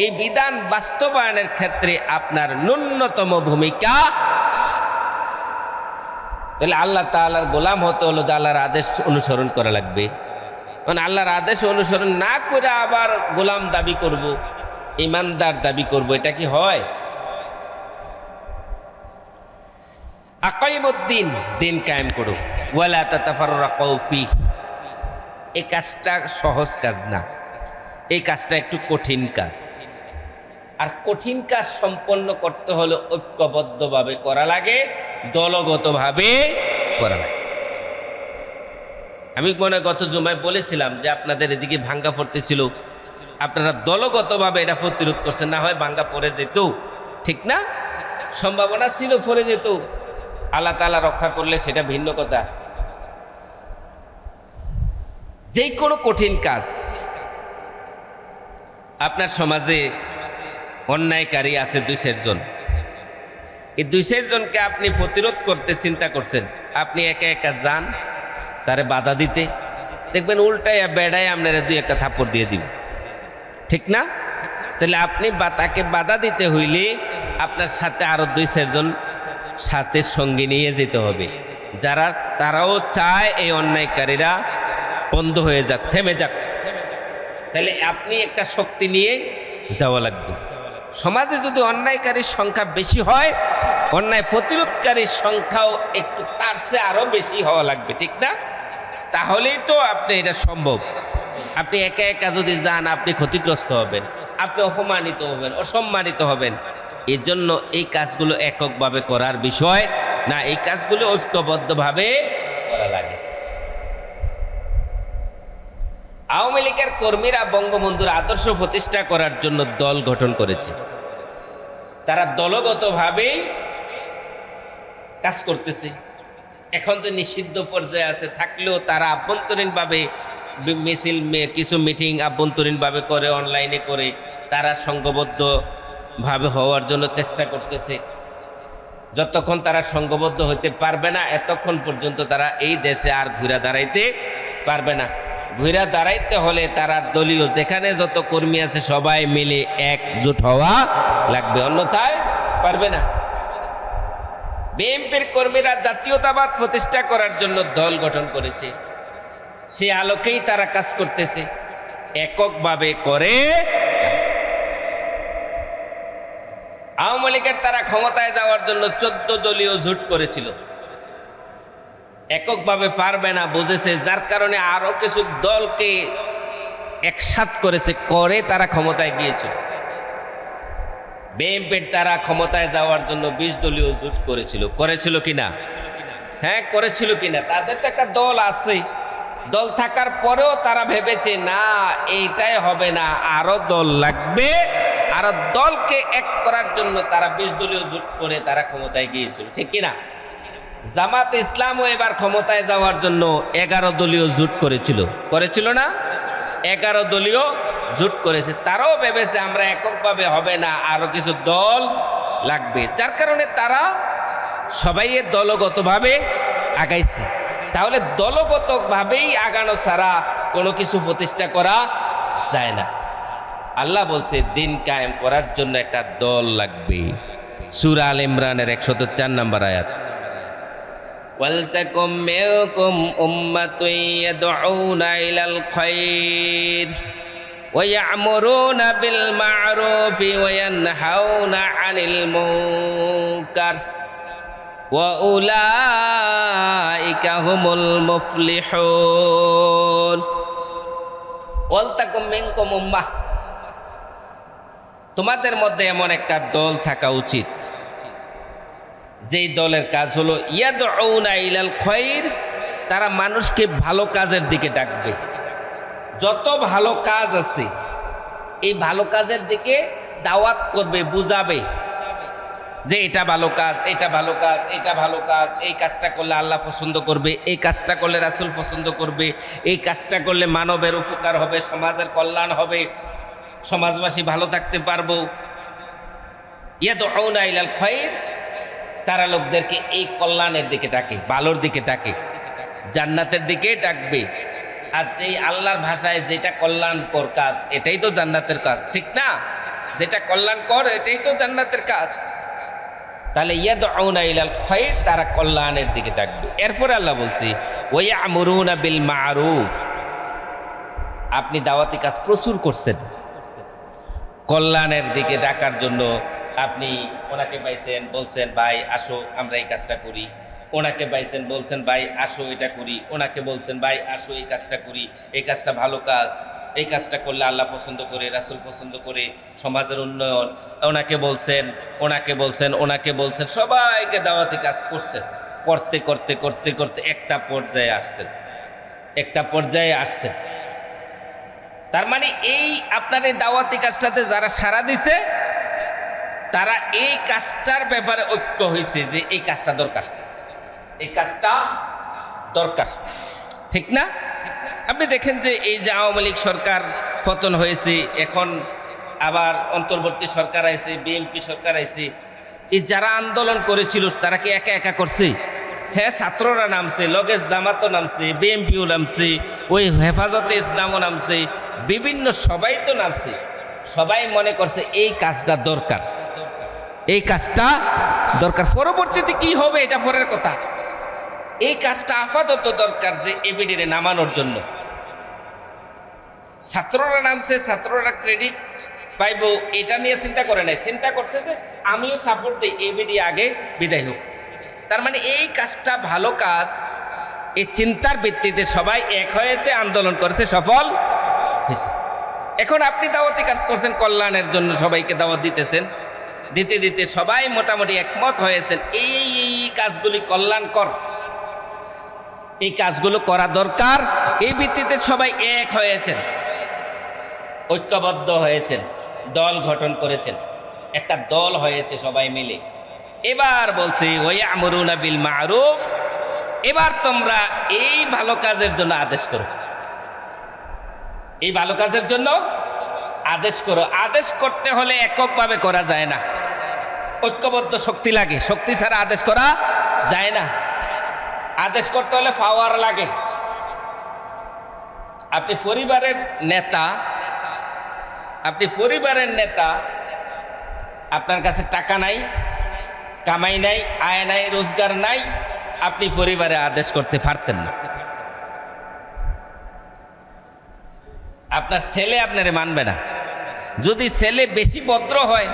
এই বিধান বাস্তবায়নের ক্ষেত্রে আপনার ন্যূনতম ভূমিকা। তাহলে আল্লাহ তাআলার গোলাম হতে হলো আল্লাহর আদেশ অনুসরণ করা লাগবে। মানে আল্লাহর আদেশ অনুসরণ না করে আবার গোলাম দাবি করব, ইমানদার দাবি করব, এটা কি হয়? আকাইমুদ্দিন, দিন কায়েম করো, ওয়ালা তাতাফাররাকু ফীহি। এই কাজটা সহজ কাজ না, এই কাজটা একটু কঠিন কাজ। আর কঠিন কাজ সম্পন্ন করতে হলে ঐক্যবদ্ধভাবে করা লাগে, দলগতভাবে করা লাগে। আমি মনে গত জুমায় বলেছিলাম যে আপনাদের এদিকে ভাঙ্গা পড়তেছিল, আপনারা দলগতভাবে এটা প্রতিরোধ করছেন, না হয় ভাঙ্গা পড়ে যেত, ঠিক না? সম্ভাবনা ছিল পড়ে যেত, আল্লাহ তাআলা রক্ষা করলে সেটা ভিন্ন কথা। যে কোনো কঠিন কাজ, আপনার সমাজে অন্যায়কারী আছে 2-4 জন, এই 2-4 জনকে আপনি প্রতিরোধ করতে চিন্তা করছেন, আপনি একা একা যান তারে বাধা দিতে, দেখবেন উল্টায় বেড়ায় আপনারা 2-1 থাপ্পড় দিয়ে দিবেন, ঠিক না? তাহলে আপনি তাকে বাধা দিতে হইলে আপনার সাথে আরো 2-4 জন সাথে সঙ্গে নিয়ে যেতে হবে, যারা তারাও চায় এই অন্যায়কারীরা বন্ধ হয়ে যাক, থেমে যাক। তাহলে আপনি একটা শক্তি নিয়ে যাওয়া লাগবে। সমাজে যদি অন্যায়কারীর সংখ্যা বেশি হয়, অন্যায় প্রতিরোধকারীর সংখ্যাও একটু তার চেয়ে আরো বেশি হওয়া লাগবে, ঠিক না? তাহলেই তো আপনি এটা সম্ভব। আপনি একা একা যদি যান, আপনি ক্ষতিগ্রস্ত হবেন, আপনি অপমানিত হবেন, অসম্মানিত হবেন। এর জন্য এই কাজগুলো এককভাবে করার বিষয় না, এই কাজগুলো ঐক্যবদ্ধভাবে করা লাগে। আওয়ামী লীগের কর্মীরা বঙ্গবন্ধুর আদর্শ প্রতিষ্ঠা করার জন্য দল গঠন করেছে। তারা দলগতভাবেই কাজ করতেছে। এখন তো নিষিদ্ধ পর্যায়ে আছে, থাকলেও তারা আভ্যন্তরীণভাবে মিছিল, কিছু মিটিং আভ্যন্তরীণভাবে করে, অনলাইনে করে তারা সংঘবদ্ধভাবে হওয়ার জন্য চেষ্টা করতেছে। যতক্ষণ তারা সংঘবদ্ধ হইতে পারবে না, এতক্ষণ পর্যন্ত তারা এই দেশে আর ঘুরে দাঁড়াইতে পারবে না। ঘুরে দাঁড়াইতে হলে তারা দলীয় যেখানে যত কর্মী আছে সবাই মিলে একজোট হওয়া লাগবে, অন্যথায় পারবে না। বিএনপির কর্মীরা জাতীয়তাবাদ প্রতিষ্ঠা করার জন্য দল গঠন করেছে, সে আলোকেই তারা কাজ করতেছে, এককভাবে করে। আওয়ামী লীগের তারা ক্ষমতায় যাওয়ার জন্য 14 দলীয় জোট করেছিল, এককভাবে পারবে না বুঝেছে, যার কারণে আরো কিছু দলকে একসাথ করেছে, করে তারা ক্ষমতায় গিয়েছিল। বিএনপির তারা ক্ষমতায় যাওয়ার জন্য 20 দলীয় জোট করেছিল কিনা? হ্যাঁ, করেছিল কিনা? তাদের তো একটা দল আছে, দল থাকার পরেও তারা ভেবেছে না এইটাই হবে না, আরো দল লাগবে, আরো দলকে এক করার জন্য তারা 20 দলীয় জোট করে তারা ক্ষমতায় গিয়েছিল, ঠিক কিনা? জামাত ইসলামও এবার ক্ষমতায় যাওয়ার জন্য 11 দলীয় জোট করেছিল না? 11 দলীয় জোট করেছে। তারাও ভেবেছে আমরা এককভাবে হবে না, আরো কিছু দল লাগবে, যার কারণে তারা সবাই দলগতভাবে আগাইছে। তাহলে দলগতভাবেই আগানো ছাড়া কোনো কিছু প্রতিষ্ঠা করা যায় না। আল্লাহ বলছে দিন কায়েম করার জন্য একটা দল লাগবে। সূরা আল ইমরানের 104 নম্বর আয়াত, ওয়ালতাকুম মিনকুম উম্মাতুন ইয়াদউনা ইলাল খায়র ওয়া ইয়া'মুরুনা বিল মা'রুফি ওয়া ইয়ানহাউনা আনিল মুনকার ওয়া উলাইকা হুমুল মুফলিহুন। ওয়ালতাকুম মিনকুম উম্মাহ, তোমাদের মধ্যে এমন একটা দল থাকা উচিত যেই দলের কাজ হলো ইয়াদউনা ইলাল খায়র, তারা মানুষকে ভালো কাজের দিকে ডাকবে। যত ভালো কাজ আছে এই ভালো কাজের দিকে দাওয়াত করবে, বুঝাবে যে এটা ভালো কাজ, এটা ভালো কাজ, এটা ভালো কাজ, এই কাজটা করলে আল্লাহ পছন্দ করবে, এই কাজটা করলে রাসূল পছন্দ করবে, এই কাজটা করলে মানবের উপকার হবে, সমাজের কল্যাণ হবে, সমাজবাসী ভালো থাকতে পারবো। ইয়াদউনা ইলাল খায়র, তারা লোকদেরকে এই কল্যাণের দিকে ডাকে, ভালোর দিকে ডাকে, জান্নাতের দিকে ডাকবে। আর যেই আল্লাহর ভাষায় যেটা কল্যাণকর কাজ এটাই তো জান্নাতের কাজ, ঠিক না? যেটা কল্যাণকর এটাই তো জান্নাতের কাজ। তাহলে ইয়াদউনা ইলাল খায়র, তারা কল্যাণের দিকে ডাকবে। এরপর আল্লাহ বলছে ওয়া ইয়া'মুরুনা বিল মা'রুফ, আপনি দাওয়াতি কাজ প্রচুর করছেন, কল্যাণের দিকে ডাকার জন্য আপনি ওনাকে পাইছেন, বলছেন ভাই আসো আমরা এই কাজটা করি, ওনাকে পাইছেন বলছেন ভাই আসো এটা করি, ওনাকে বলছেন ভাই আসো এই কাজটা করি, এই কাজটা ভালো কাজ, এই কাজটা করলে আল্লাহ পছন্দ করে, রাসূল পছন্দ করে, সমাজের উন্নয়ন, ওনাকে বলছেন, ওনাকে বলছেন, ওনাকে বলছেন, সবাইকে দাওয়াতি কাজ করছেন। করতে করতে করতে করতে একটা পর্যায়ে আসছেন। তার মানে এই আপনার এই দাওয়াতি কাজটাতে যারা সাড়া দিছে তারা এই কাজটার ব্যাপারে ঐক্য হয়েছে যে এই কাজটা দরকার, এই কাজটা দরকার, ঠিক না? আপনি দেখেন যে এই যে আওয়ামী লীগ সরকার পতন হয়েছে, এখন আবার অন্তর্বর্তী সরকার আইছে, বিএনপি সরকার আইছে, এই যারা আন্দোলন করেছিল তারা কি একা একা করছে? হ্যাঁ, ছাত্ররা নামছে, লগে জামাতও নামছে, বিএনপিও নামছে, ওই হেফাজতে ইসলামও নামছে, বিভিন্ন সবাই তো নামছে। সবাই মনে করছে এই কাজটা দরকার, এই কাজটা দরকার। পরবর্তীতে কি হবে এটা পরের কথা। এই কাজটা আপাতত দরকার যে এবিডিরে নামানোর জন্য। ছাত্ররা নামছে, ছাত্ররা ক্রেডিট পাইব এটা নিয়ে চিন্তা করে নাই, চিন্তা করছে যে আমিও সাপোর্ট দিই, এবিডি আগে বিদায় হোক। তার মানে এই কাজটা ভালো কাজ, এই চিন্তার ভিত্তিতে সবাই এক হয়েছে, আন্দোলন করেছে, সফল হয়েছে। এখন আপনি দাওয়াতি কাজ করছেন কল্যাণের জন্য, সবাইকে দাওয়াত দিতেছেন, দিতে দিতে সবাই মোটামুটি একমত হয়েছেন এই কাজগুলি কল্যাণকর, এই কাজগুলো করা দরকার। এই ভিত্তিতে সবাই এক হয়েছেন, ঐক্যবদ্ধ হয়েছেন, দল গঠন করেছেন, একটা দল হয়েছে সবাই মিলে। এবার বলছি ওয়া'মুরুনা বিল মা'রুফ, এবার তোমরা এই ভালো কাজের জন্য আদেশ করো, এই ভালো কাজের জন্য আদেশ করো। আদেশ করতে হলে এককভাবে করা যায় না, ঐক্যবদ্ধ শক্তি লাগে, শক্তি ছাড়া আদেশ করা যায় না। আদেশ করতে হলে পাওয়ার লাগে। আপনি পরিবারের নেতা, আপনার কাছে টাকা নাই, কামাই নাই, আয় নাই, রোজগার নাই, আপনি পরিবারে আদেশ করতে পারতেন না। আপনার ছেলে আপনারে মানবে না। যদি ছেলে বেশি ভদ্র হয়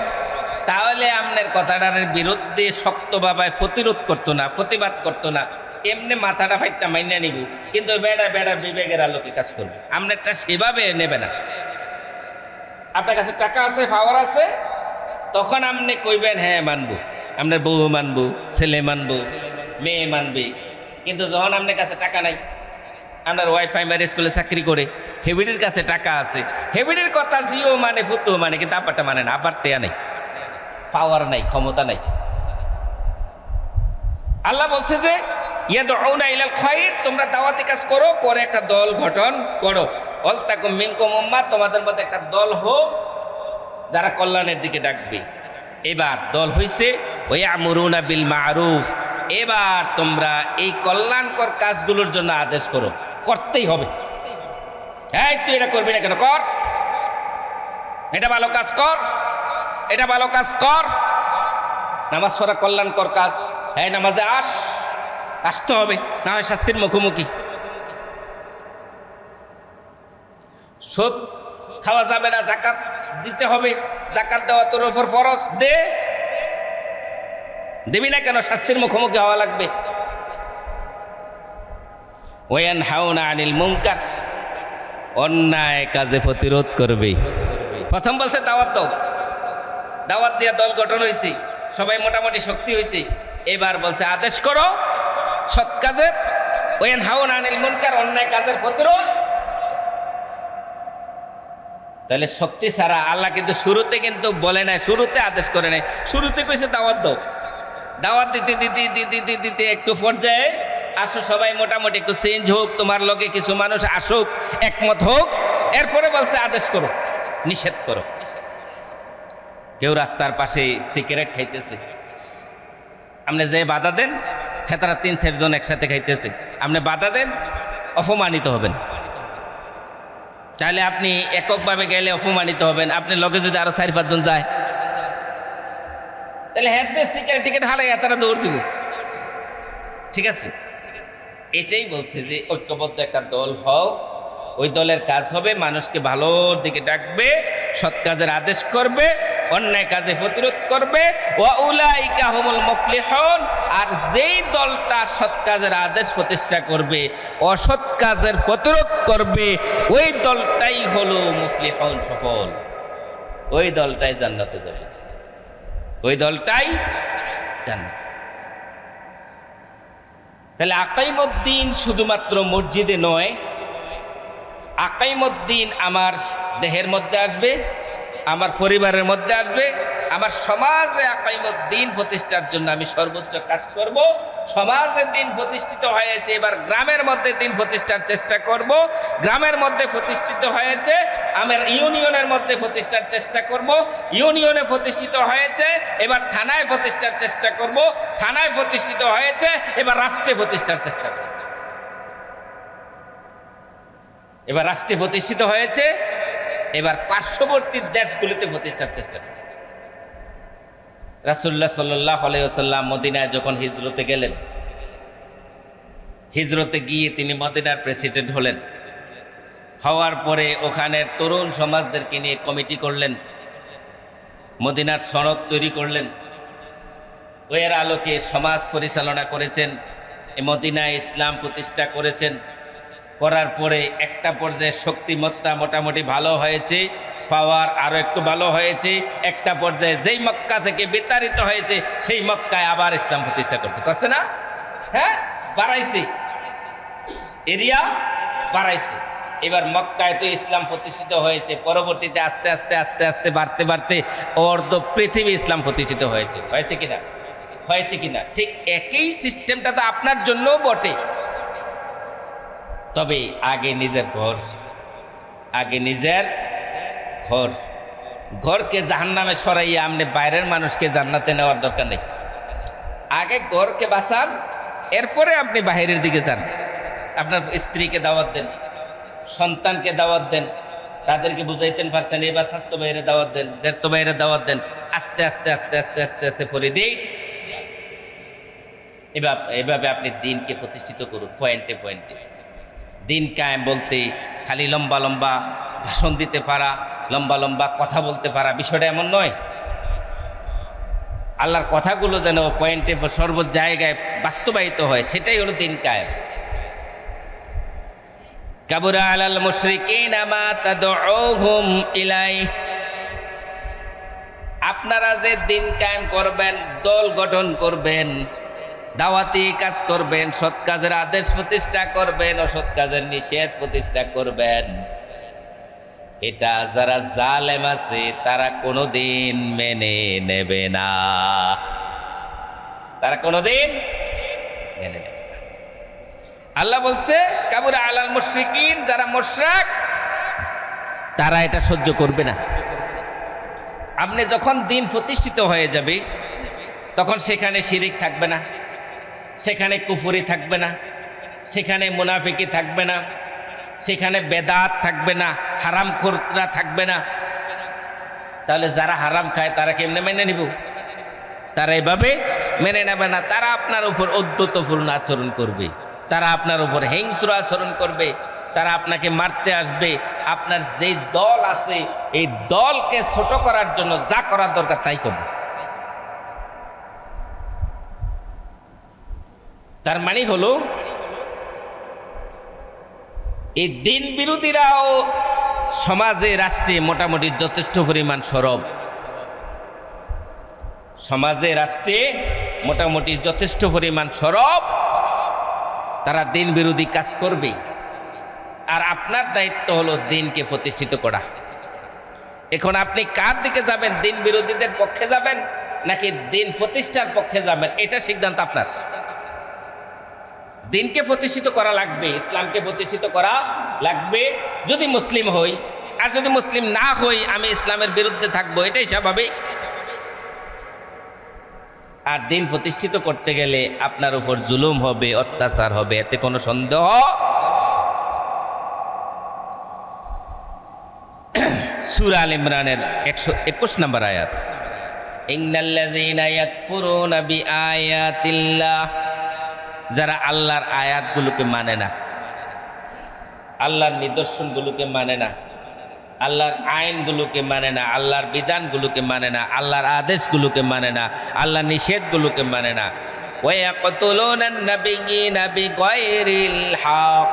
তাহলে আপনার কথাটার বিরুদ্ধে শক্তভাবে প্রতিরোধ করতো না, প্রতিবাদ করতো না, এমনি মাথাটা ফাইটটা মাইনা নিব, কিন্তু বেড়া বিবেকের আলোকে কাজ করবে। আপনারটা সেভাবে নেবে না। আপনার কাছে টাকা আছে, পাওয়ার আছে, তখন আপনি কইবেন হ্যাঁ মানবো, আপনার বউ মানবো, ছেলে মানবো, মেয়ে মানবে। কিন্তু যখন আপনার কাছে টাকা নাই, আপনার ওয়াইফ প্রাইমারি স্কুলে চাকরি করে, হেবিডির কাছে টাকা আছে, হেবিডির কথা জিও মানে ফুতো মানে, কিন্তু আব্বারটা মানে না, আব্বার টেয়া নাই, পাওয়ার নাই, ক্ষমতা নাই। আল্লাহ বলছে যে ইয়াদউনা ইলাল খায়র, তোমরা দাওয়াতি কাজ করো, পরে একটা দল গঠন করো। ওয়ালতাকুম মিনকুম উম্মাহ, তোমাদের মধ্যে একটা দল হোক যারা কল্যাণের দিকে ডাকবে। এবার দল হইছে ওয়া'মুরুনা বিল মা'রুফ, এবার তোমরা এই কল্যাণকর কাজগুলোর জন্য আদেশ করো, করতেই হবে। এই তুই এটা করবি না কেন, কর, এটা ভালো কাজ কর, এটা ভালো কাজ কর। নামাজ পড়া কল্যাণকর কাজ, হ্যাঁ নামাজে আসতে হবে, না হয় শাস্তির মুখোমুখি। সুদ খাওয়া যাবে না, যাকাত দিতে হবে, যাকাত দেওয়া তোর উপর ফরজ, দিবি না কেন, শাস্তির মুখোমুখি হওয়া লাগবে। ওয়ানহাউনা আনিল মুনকার, অন্যায় কাজে প্রতিরোধ করবে। প্রথম বলছে দাওয়াত দাও, দাওয়াত দিয়া দল গঠন হয়েছে, সবাই মোটামুটি শক্তি হয়েছে। এবার বলছে আদেশ করো সৎ কাজের, ওয়ানহাউনা আনিল মুনকার, অন্যায় কাজের প্রতিরোধ। তাহলে শক্তি ছাড়া আল্লাহ কিন্তু শুরুতে কিন্তু বলে নাই, শুরুতে আদেশ করে নাই, শুরুতে কইছে দাওয়াত দাও। দাওয়াত দিতে দিতে দিতে দিতে দিতে একটু পর্যায়ে আসো, সবাই মোটামুটি একটু চেঞ্জ হোক, তোমার লগে কিছু মানুষ আসুক, একমত হোক, এরপরে বলছে আদেশ করো, নিষেধ করো। কেউ রাস্তার পাশে সিগারেট খাইতেছে, আপনি যে বাধা দেন, হেতারা 3-4 জন একসাথে খাইতেছে, আপনি বাধা দেন, অপমানিত হবেন। চাইলে আপনি এককভাবে গেলে অপমানিত হবেন, আপনি লগে যদি আরো 4-5 জন যায়, তাহলে হ্যাঁ সিগারেট টিকেট হালাই তারা দৌড় দিবে। ঠিক আছে, এটাই বলছে যে ঐক্যবদ্ধ একটা দল হও, ওই দলের কাজ হবে মানুষকে ভালোর দিকে ডাকবে, সৎ কাজের আদেশ করবে, অন্যায় কাজে প্রতিরোধ করবে। ওয়া উলাইকা হুমুল মুফলিহুন, আর যেই দলটা সৎ কাজের আদেশ প্রতিষ্ঠা করবে, অসৎ কাজের প্রতিরোধ করবে, ওই দলটাই হলো মুফলিহুন, সফল। ওই দলটাই জান্নাতে যাবে, ওই দলটাই জান্নাত। তাহলে আকাইমুদ্দিন শুধুমাত্র মসজিদে নয়, আকাইমুদ্দিন আমার দেহের মধ্যে আসবে, আমার পরিবারের মধ্যে আসবে, আমার সমাজে আকাইমুদ্দিন প্রতিষ্ঠার জন্য আমি সর্বোচ্চ কাজ করব। সমাজে দিন প্রতিষ্ঠিত হয়েছে, এবার গ্রামের মধ্যে দিন প্রতিষ্ঠার চেষ্টা করব। গ্রামের মধ্যে প্রতিষ্ঠিত হয়েছে, আমার ইউনিয়নের মধ্যে প্রতিষ্ঠার চেষ্টা করব। ইউনিয়নে প্রতিষ্ঠিত হয়েছে, এবার থানায় প্রতিষ্ঠার চেষ্টা করব। থানায় প্রতিষ্ঠিত হয়েছে, এবার রাষ্ট্রে প্রতিষ্ঠার চেষ্টা করব। এবার রাষ্ট্রে প্রতিষ্ঠিত হয়েছে, এবার পার্শ্ববর্তী দেশগুলিতে প্রতিষ্ঠার চেষ্টা করব। রাসূলুল্লাহ সাল্লাল্লাহু আলাইহি ওয়াসাল্লাম মদিনায় যখন হিজরতে গেলেন, হিজরতে গিয়ে তিনি মদিনার প্রেসিডেন্ট হলেন। হওয়ার পরে ওখানের তরুণ সমাজদেরকে নিয়ে কমিটি করলেন, মদিনার সনদ তৈরি করলেন, ওয়ের আলোকে সমাজ পরিচালনা করেছেন, মদিনায় ইসলাম প্রতিষ্ঠা করেছেন। করার পরে একটা পর্যায়ে শক্তিমত্তা মোটামুটি ভালো হয়েছে, পাওয়ার আরো একটু ভালো হয়েছে। একটা পর্যায়ে যেই মক্কা থেকে বিতাড়িত হয়েছে, সেই মক্কায় আবার ইসলাম প্রতিষ্ঠা করছে না? হ্যাঁ, বাড়াইছে। এরিয়া বাড়াইছে। এবার মক্কায় তো ইসলাম প্রতিষ্ঠিত হয়েছে, পরবর্তীতে আস্তে আস্তে আস্তে আস্তে বাড়তে বাড়তে অর্ধ পৃথিবী ইসলাম প্রতিষ্ঠিত হয়েছে। হয়েছে কিনা? হয়েছে কিনা? ঠিক একই সিস্টেমটা তো আপনার জন্যও বটে। তবে আগে নিজের ঘর, আগে নিজের ঘর। ঘরকে জাহান্নামে সরাইয়া আপনি বাইরের মানুষকে জান্নাতে নেওয়ার দরকার নেই। আগে ঘরকে বাঁচান, এরপরে আপনি বাহিরের দিকে যান। আপনার স্ত্রীকে দাওয়াত দেন, সন্তানকে দাওয়াত দেন, তাদেরকে বুঝাইতেন পারছেন, এবার স্বাস্থ্য বাইরে দাওয়াত দেন, জেরতো বাইরে দাওয়াত দেন। আস্তে আস্তে আস্তে আস্তে আস্তে আস্তে করে দিই। এভাবে আপনি দিনকে প্রতিষ্ঠিত করুন পয়েন্টে পয়েন্টে। দিন কায়েম বলতে খালি লম্বা লম্বা ভাষণ দিতে পারা, লম্বা লম্বা কথা বলতে পারা, বিষয়টা এমন নয়। আল্লাহর কথাগুলো যেন পয়েন্টে সর্ব জায়গায় বাস্তবায়িত হয়, সেটাই হলো দিন কায়েম। কাবুরা আলাল মুশরিকিনা মা তাদউহুম ইলাইহি, আপনারা যে দিন কায়েম করবেন, দল গঠন করবেন, দাওয়াতি কাজ করবেন, সৎ কাজের আদেশ প্রতিষ্ঠা করবেন, অসৎ কাজের নিষেধ প্রতিষ্ঠা করবেন, এটা যারা জালেম আছে তারা কোনোদিন মেনে নেবে না, তারা কোনোদিন মেনে নেবে না। আল্লাহ বলছে কাবুরা আলাল মুশরিকিন, যারা মুশরিক তারা এটা সহ্য করবে না। আপনি যখন দিন প্রতিষ্ঠিত হয়ে যাবে তখন সেখানে শিরিক থাকবে না, সেখানে কুফরি থাকবে না, সেখানে মুনাফিকি থাকবে না, সেখানে বেদাত থাকবে না, হারামখোররা থাকবে না। তাহলে যারা হারাম খায় তারা কেমনে মেনে নিব? তারা এভাবে মেনে নেবে না। তারা আপনার উপর ঔদ্ধত্যপূর্ণ আচরণ করবে, তারা আপনার উপর হিংস্র আচরণ করবে, তারা আপনাকে মারতে আসবে। আপনার যে দল আছে এই দলকে ছোট করার জন্য যা করার দরকার তাই করবে। তার মানে হলো এই দিন বিরোধীরাও সমাজে রাষ্ট্রে মোটামুটি যথেষ্ট পরিমাণ সরব, সমাজে রাষ্ট্রে মোটামুটি যথেষ্ট পরিমাণ সরব। তারা দিন বিরোধী কাজ করবে, আর আপনার দায়িত্ব হলো দিনকে প্রতিষ্ঠিত করা। এখন আপনি কার দিকে যাবেন? দিন বিরোধীদের পক্ষে যাবেন নাকি দিন প্রতিষ্ঠার পক্ষে যাবেন? এটা সিদ্ধান্ত আপনার। দিনকে প্রতিষ্ঠিত করা লাগবে, ইসলামকে প্রতিষ্ঠিত করা লাগবে যদি মুসলিম হই, আর যদি মুসলিম না হই আমি ইসলামের বিরুদ্ধে থাকবো, এটাই স্বাভাবিক। আর দিন প্রতিষ্ঠিত করতে গেলে আপনার উপর জুলুম হবে, অত্যাচার হবে, এতে কোনো সন্দেহ। সূরা আল ইমরানের 121 নম্বর আয়াত, ইন্নাল্লাযীনা ইয়াকফুরুনা বিআয়াতিল্লাহ, যারা আল্লাহর আয়াতগুলোকে মানে না, আল্লাহর নিদর্শনগুলোকে মানে না, আল্লাহর আইনগুলোকে মানে না, আল্লাহর বিধানগুলোকে মানে না, আল্লাহর আদেশগুলোকে মানে না, আল্লাহর নিষেধগুলোকে মানে না, ওয়ায়াকতুলুনান নাবিয়্যিনা বিগায়রিল হক,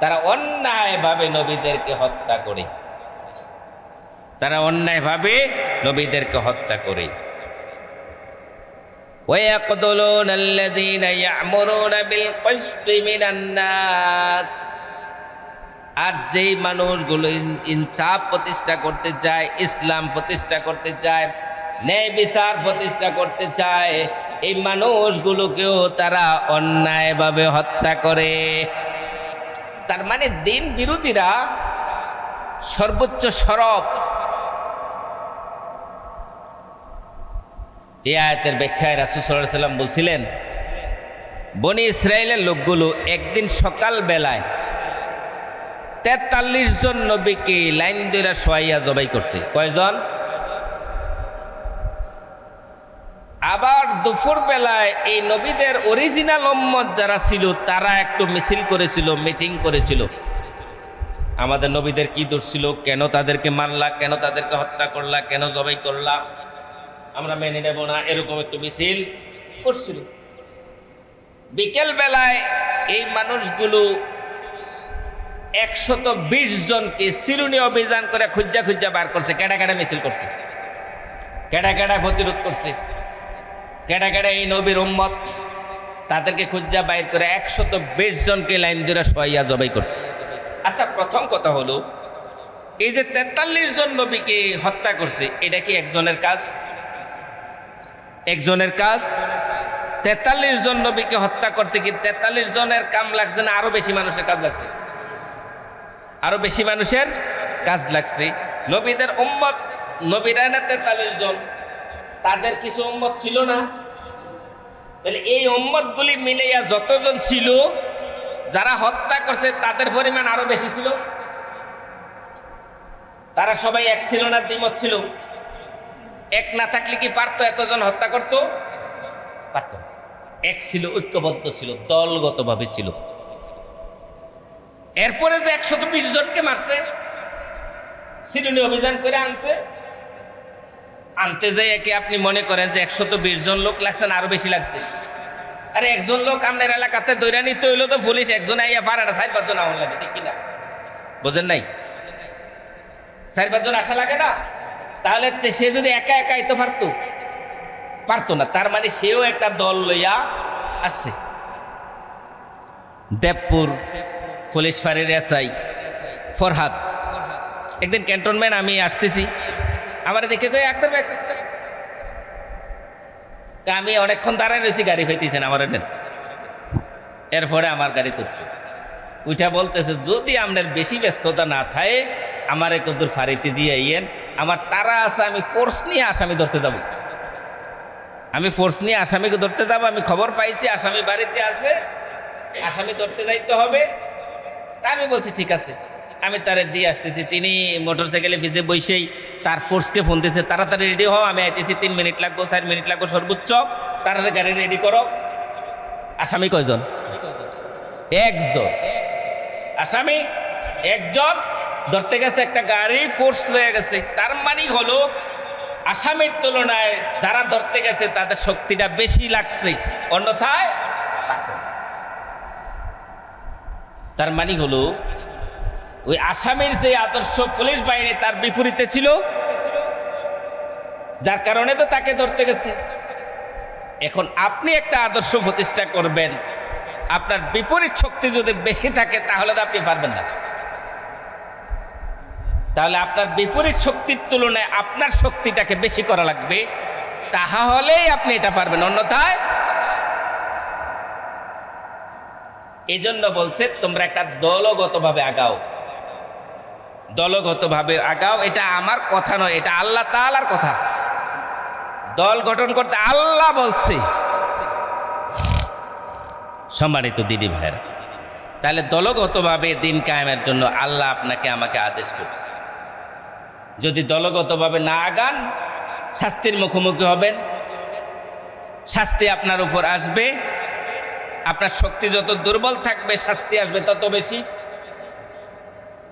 তারা অন্যায়ভাবে নবীদেরকে হত্যা করে, তারা অন্যায়ভাবে নবীদেরকে হত্যা করে। ওয়ায়াকতুলুনাল্লাযীনা ইয়া'মুরুনা বিল কিসতি মিনান নাস, আর যেই মানুষগুলো ইনসাফ প্রতিষ্ঠা করতে চায়, ইসলাম প্রতিষ্ঠা করতে চায়, ন্যায় বিচার প্রতিষ্ঠা করতে চায়, এই মানুষগুলোকেও তারা অন্যায়ভাবে হত্যা করে। তার মানে দিন বিরোধীরা সর্বোচ্চ সরব। এই আয়াতের ব্যাখ্যায় রাসূল সাল্লাল্লাহু আলাইহি ওয়াসাল্লাম বলছিলেন, বনি ইসরায়েলের লোকগুলো একদিন সকাল বেলায় 43 জন নবীকে লাইন ধরে শোয়াইয়া জবাই করছে। কয়জন? আবার দুপুর বেলায় এই নবীদের অরিজিনাল উম্মত যারা ছিল তারা একটু মিছিল করেছিল, মিটিং করেছিল, আমাদের নবীদের কি দোষ ছিল, কেন তাদেরকে মারলা, কেন তাদেরকে হত্যা করলা, কেন জবাই করলা, আমরা মেনে নেব না, এরকম একটু মিছিল করছিল। বিকেল বেলায় এই মানুষগুলো 120 জনকে চিরুনি অভিযান করে খুঁজা খুঁজা বার করছে। কেডা কেডা মিছিল করছে, কেডা কেডা প্রতিরোধ করছে, কেডা কেডা এই নবীর উম্মত, তাদেরকে খুঁজা বাইর করে 120 জনকে লাইন ধরে শোয়াইয়া জবাই করছে। আচ্ছা, প্রথম কথা হলো এই যে 43 জন নবীকে হত্যা করছে, এটা কি একজনের কাজ? একজনের কাজ? 43 জন নবীকে হত্যা করতে কি 43 জনের কাম লাগছে না আরো বেশি মানুষের কাজ লাগছে? আরো বেশি মানুষের কাজ লাগছে। নবীদের উম্মত, নবীরা না 43 জন, তাদের কিছু উম্মত ছিল না? তাহলে এই উম্মত গুলি মিলাইয়া যতজন ছিল, যারা হত্যা করছে তাদের পরিমাণ আরো বেশি ছিল। তারা সবাই এক ছিল না, দ্বিমত ছিল? এক না থাকলে কি পারতো এতজন হত্যা করতো? পারতো। এক ছিল, ঐক্যবদ্ধ ছিল, দলগতভাবে ছিল। এরপরে যে 120 জনকে মারছে, সিরিনি অভিযান করে আনছে, আনতে যাই একে আপনি মনে করেন যে 120 জন লোক লাগছে না আরো বেশি লাগছে? আরে একজন লোক আপনার এলাকাতে দৈরা নিতে হইলো তো পুলিশ একজন আইয়া পারে না, 4-5 জন আমার লাগে, ঠিক কিনা? বোঝেন নাই? 4-5 জন আসা লাগে না? তাহলে সে যদি একা একা আইতে পারতো না। তার মানে সেও একটা দল লইয়া আসছে। দেবপুর পুলিশ ফাঁড়ির এসআই ফরহাদ একদিন ক্যান্টনমেন্ট আমি আসতেছি, আমার দেখে কই একদম আমি অনেকক্ষণ দাঁড়ায় রয়েছি, গাড়ি পাইতেছেন আমার নেন। এরপরে আমার গাড়ি তুলছে, উঠা বলতেছে যদি আপনার বেশি ব্যস্ততা না থাকে আমার একদূর ফাঁড়িতে দিয়ে আইয়েন, আমার তারা আছে, আমি ফোর্স নিয়ে আসামি ধরতে যাব। আমি ফোর্স নিয়ে আসামিকে ধরতে যাব, আমি খবর পাইছি আসামি বাড়িতে আছে, আসামি ধরতে যাইতে হবে। আমি বলছি ঠিক আছে, আমি তারে দিয়ে আসতেছি। তিনি মোটরসাইকেলে ভিজে বসেই তার ফোর্সকে ফোন দিয়েছে, তাড়াতাড়ি রেডি হও, আমি আইতেছি, 3 মিনিট লাগবো, 4 মিনিট লাগবো সর্বোচ্চ, তাড়াতাড়ি গাড়ি রেডি করো। আসামি কয়জন? একজন। আসামি একজন, ধরতে গেছে একটা গাড়ি, ফোর্স লয়ে গেছে। তার মানে হলো আসামির তুলনায় যারা ধরতে গেছে তাদের শক্তিটা বেশি লাগছে, অন্যথায়। তার মানে হলো ওই আসামির যে আদর্শ পুলিশ বাহিনী তার বিপরীতে ছিল, যার কারণে তো তাকে ধরতে গেছে। এখন আপনি একটা আদর্শ প্রতিষ্ঠা করবেন, আপনার বিপরীত শক্তি যদি বেশি থাকে তাহলে তো আপনি পারবেন না। তাহলে আপনার বিপরীত শক্তির তুলনায় আপনার শক্তিটাকে বেশি করা লাগবে, তাহলেই আপনি এটা পারবেন, অন্যথায়। এই জন্য বলছে তোমরা একটা দলগতভাবে আগাও, দলগতভাবে আগাও। এটা আমার কথা নয়, এটা আল্লাহ তাআলার কথা। দল গঠন করতে আল্লাহ বলছে। সম্মানিত দিদি ভাইয়েরা, তাহলে দলগতভাবে দিন কায়েমের জন্য আল্লাহ আপনাকে আমাকে আদেশ করছে। যদি দলগতভাবে না আগান, শাস্তির মুখোমুখি হবেন, শাস্তি আপনার উপর আসবে। আপনার শক্তি যত দুর্বল থাকবে শাস্তি আসবে তত বেশি।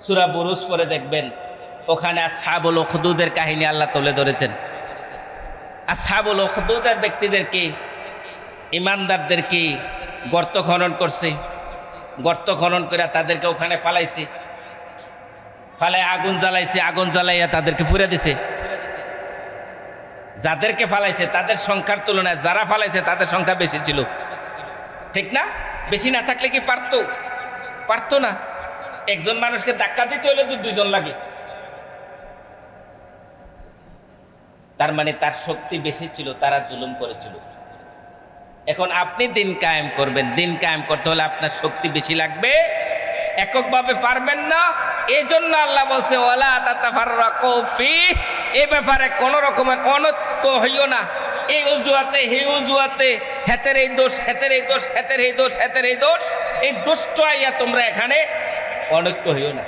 সূরা বুরুজ পড়ে দেখবেন, ওখানে আসহাবুল উখদুদের কাহিনী আল্লাহ তুলে ধরেছেন। আসহাবুল উখদুদের ব্যক্তিদেরকে, ইমানদারদেরকে গর্ত খনন করছে, গর্ত খনন করে তাদেরকে ওখানে ফালাইছে, ফালায় আগুন জ্বালাইছে, আগুন জ্বালাইয়া তাদেরকে পুড়ে দিছে। যাদেরকে ফালাইছে তাদের সংখ্যার তুলনায় যারা ফালাইছে তাদের সংখ্যা বেশি ছিল, ঠিক না? বেশি না থাকলে কি পারতো না? একজন মানুষকে ধাক্কা দিতে হলে তো 2 জন লাগে। তার মানে তার শক্তি বেশি ছিল, তারা জুলুম করেছিল। এখন আপনি দিন কায়েম করবেন, দিন কায়েম করতে হলে আপনার শক্তি বেশি লাগবে, এককভাবে পারবেন না। এই জন্য আল্লাহ বলছে ওয়ালা তাতাফাররাকু ফি, এই ব্যাপারে কোন রকমের অনৈক্য হইও না। এই অজুহাতে হে অজুহাতে, হেতের এই দোষ, হেতের এই দোষ, হেতের এই দোষ, হেতের এই দোষ, এই দোষটা আইয়া তোমরা এখানে অনৈক্য হইও না।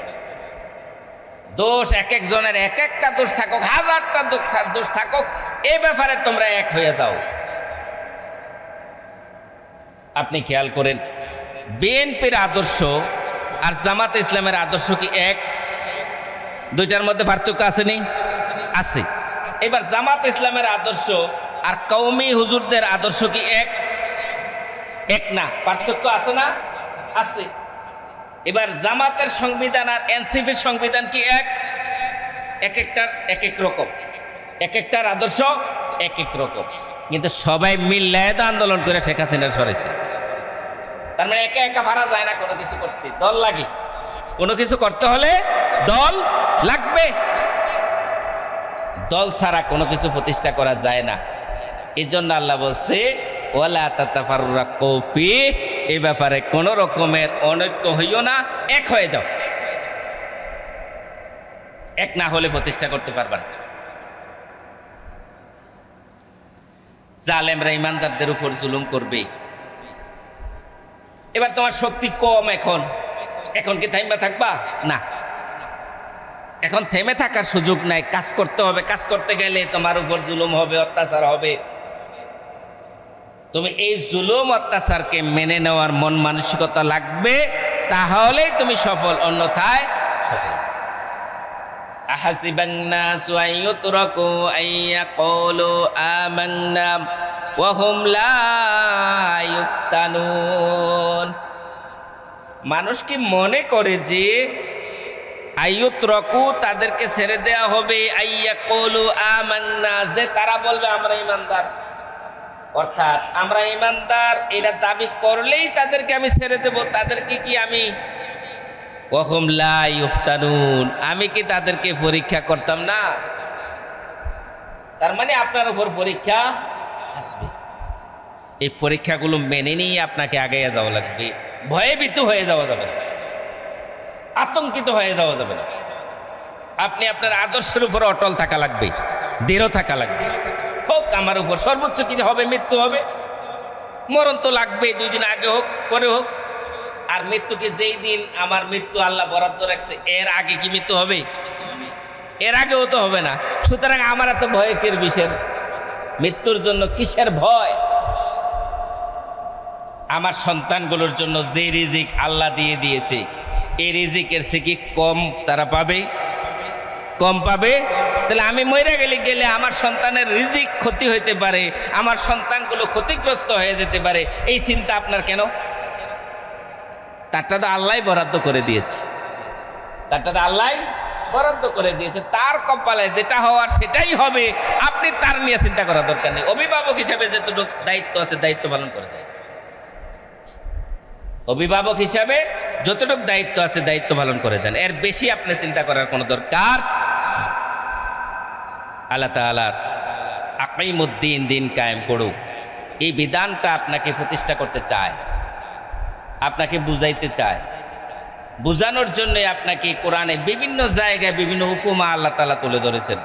দোষ এক একজনের এক একটা দোষ থাকুক, 1000টা দোষ থাকুক, এই ব্যাপারে তোমরা এক হয়ে যাও। আপনি খেয়াল করেন, বিএনপির আদর্শ আর জামাত ইসলামের আদর্শ কি এক? দুইটার মধ্যে পার্থক্য আসেনি? আছে। এবার জামাত ইসলামের আদর্শ আর কওমি হুজুরদের আদর্শ কি এক? এক না, পার্থক্য আছে না? আছে। এবার জামাতের সংবিধান আর এনসিপির সংবিধান কি এক? এক একটার এক এক রকম। এক একটার আদর্শ এক এক রকম, কিন্তু সবাই মিল্লায় তো আন্দোলন করে শেখ হাসিনার সরেছে। তার মানে একা একা পারা যায় না কোনো কিছু করতে, দল লাগে। কোনো কিছু করতে হলে দল লাগবে, দল ছাড়া কোনো কিছু প্রতিষ্ঠা করা যায় না। এই জন্য আল্লাহ বলছে ওয়ালা তাতাফাররাকু ফিহি, এই ব্যাপারে কোন রকমের অনৈক্য হইও না, এক হয়ে যাও। এক না হলে প্রতিষ্ঠা করতে পারবা না। জালেমরা ইমানদারদের উপর জুলুম করবে। এবার তোমার শক্তি কম, এখন কি থাইমা থাকবা? না, এখন থেমে থাকার সুযোগ নাই, কাজ করতে হবে। কাজ করতে গেলে তোমার উপর জুলুম হবে, অত্যাচার হবে। তুমি এই জুলুম অত্যাচারকে মেনে নেওয়ার মন মানসিকতা লাগবে, তাহলেই তুমি সফল, অন্যথায় সফল। আহাসিবান নাসু আন ইউতরাকু আন ইয়াকুলু আমান্না ওয়া হুম লা ইফতানুন। মানুষ কি মনে করে যে আইয়ুতরাকু, তাদেরকে ছেড়ে দেয়া হবে, আইয়াকুলু আমান্না, যে তারা বলবে আমরা ঈমানদার, অর্থাৎ আমরা ঈমানদার এরা দাবি করলেই তাদেরকে আমি ছেড়ে দেব। তাদেরকে কি আমি ওয়া হুম লা ইফতানুন, আমি কি তাদেরকে পরীক্ষা করতাম না? তার মানে আপনার উপর পরীক্ষা আসবে। এই পরীক্ষাগুলো মেনে নিয়ে আপনাকে আগাইয়া যাওয়া লাগবে। ভয়ে ভীত হয়ে যাওয়া যাবে না, আতঙ্কিত হয়ে যাওয়া যাবে না। আপনি আপনার আদর্শের উপর অটল থাকা লাগবে, দৃঢ় থাকা লাগবে। হোক আমার উপর সর্বোচ্চ কি হবে, মৃত্যু হবে, মরণ তো লাগবে, 2 দিন আগে হোক পরে হোক। আর মৃত্যুকে যেই দিন আমার মৃত্যু আল্লাহ বরাদ্দ রাখছে, এর আগে কি মৃত্যু হবে? এর আগেও তো হবে না। সুতরাং আমার এত ভয় কির বিষয়? মৃত্যুর জন্য কিসের ভয়? আমার সন্তানগুলোর জন্য যে রিজিক আল্লাহ দিয়ে দিয়েছে, এই রিজিকের সে কি কম তারা পাবে? কম পাবে? তাহলে আমি মরে গেলে আমার সন্তানের রিজিক ক্ষতি হইতে পারে, আমার সন্তানগুলো ক্ষতিগ্রস্ত হয়ে যেতে পারে, এই চিন্তা আপনার কেন? তারটা তো আল্লাহ বরাদ্দ করে দিয়েছে, তারটা তো আল্লাহ বরাদ্দ করে দিয়েছে। তার কপালে যেটা হওয়ার সেটাই হবে, আপনি তার নিয়ে চিন্তা করার দরকার নেই। অভিভাবক হিসাবে যতটুকু দায়িত্ব আছে দায়িত্ব পালন করে দেয়। অভিভাবক হিসাবে যতটুকু দায়িত্ব আছে দায়িত্ব পালন করে দেন, এর বেশি আপনি চিন্তা করার কোনো দরকার। আল্লাহ তাআলার আকিমুদ্দিন, দিন কায়েম করুক, এই বিধানটা আপনাকে প্রতিষ্ঠা করতে চায়, আপনাকে বুঝাইতে চায়। বুঝানোর জন্য আপনাকে কোরআনে বিভিন্ন জায়গায় বিভিন্ন উপমা আল্লাহ তাআলা তুলে ধরেছেন।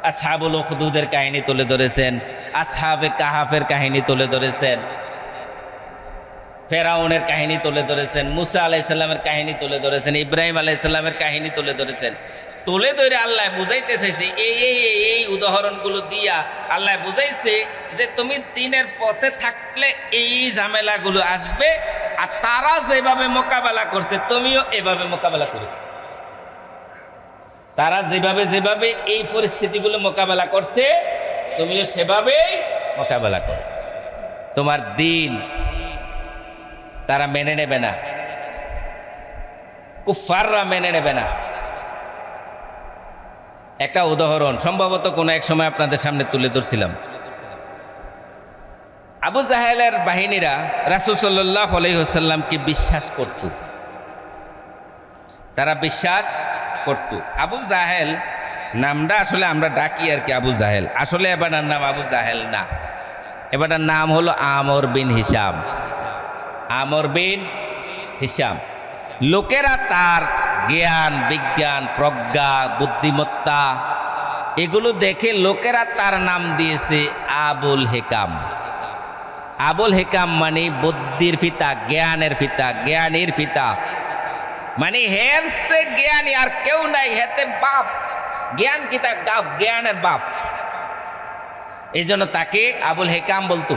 আসহাবুল উখদুদের কাহিনী তুলে ধরেছেন, আসহাবে কাহাফের কাহিনী তুলে ধরেছেন, ফেরাউনের কাহিনী তুলে ধরেছেন, মুসা আলাইহিস সালামের কাহিনী তুলে ধরেছেন, ইব্রাহিম আলাইহিস সালামের কাহিনী তুলে ধরেছেন। তুলে ধরে আল্লাহ বুঝাইতে চাইছে, এই উদাহরণগুলো দিয়া আল্লাহ বুঝাইছে যে তুমি দ্বীনের পথে থাকলে এই ঝামেলাগুলো আসবে, আর তারা যেভাবে মোকাবেলা করছে তুমিও এভাবে মোকাবেলা করো। তারা যেভাবে এই পরিস্থিতিগুলো মোকাবেলা করছে তুমিও সেভাবেই মোকাবেলা করো। তোমার দিন তারা মেনে নেবে না, কুফাররা মেনে নেবে না। একটা উদাহরণ সম্ভবত কোনো এক সময় আপনাদের সামনে তুলে ধরছিলাম। আবু জাহেলের বাহিনীরা রাসূল সাল্লাল্লাহু আলাইহি ওয়াসাল্লামকে বিশ্বাস করত, তারা বিশ্বাস করত। আবু জাহেল নামটা আসলে আমরা ডাকি আর কি আবু জাহেল, আসলে এবারটার নাম আবু জাহেল না, এবারটার নাম হলো আমর বিন হিশাম। আমর বিন হিশাম। লোকেরা তার জ্ঞান, বিজ্ঞান, প্রজ্ঞা, বুদ্ধিমত্তা এগুলো দেখে লোকেরা তার নাম দিয়েছে আবুল হেকাম। আবুল হেকাম মানে বুদ্ধির পিতা, জ্ঞানের পিতা, জ্ঞানীর পিতা, মানে হের সে জ্ঞানী আর কেউ নাই, হেতে বাপ, জ্ঞান কিতা জ্ঞানের বাপ। এই জন্য তাকে আবুল হেকাম বলতো।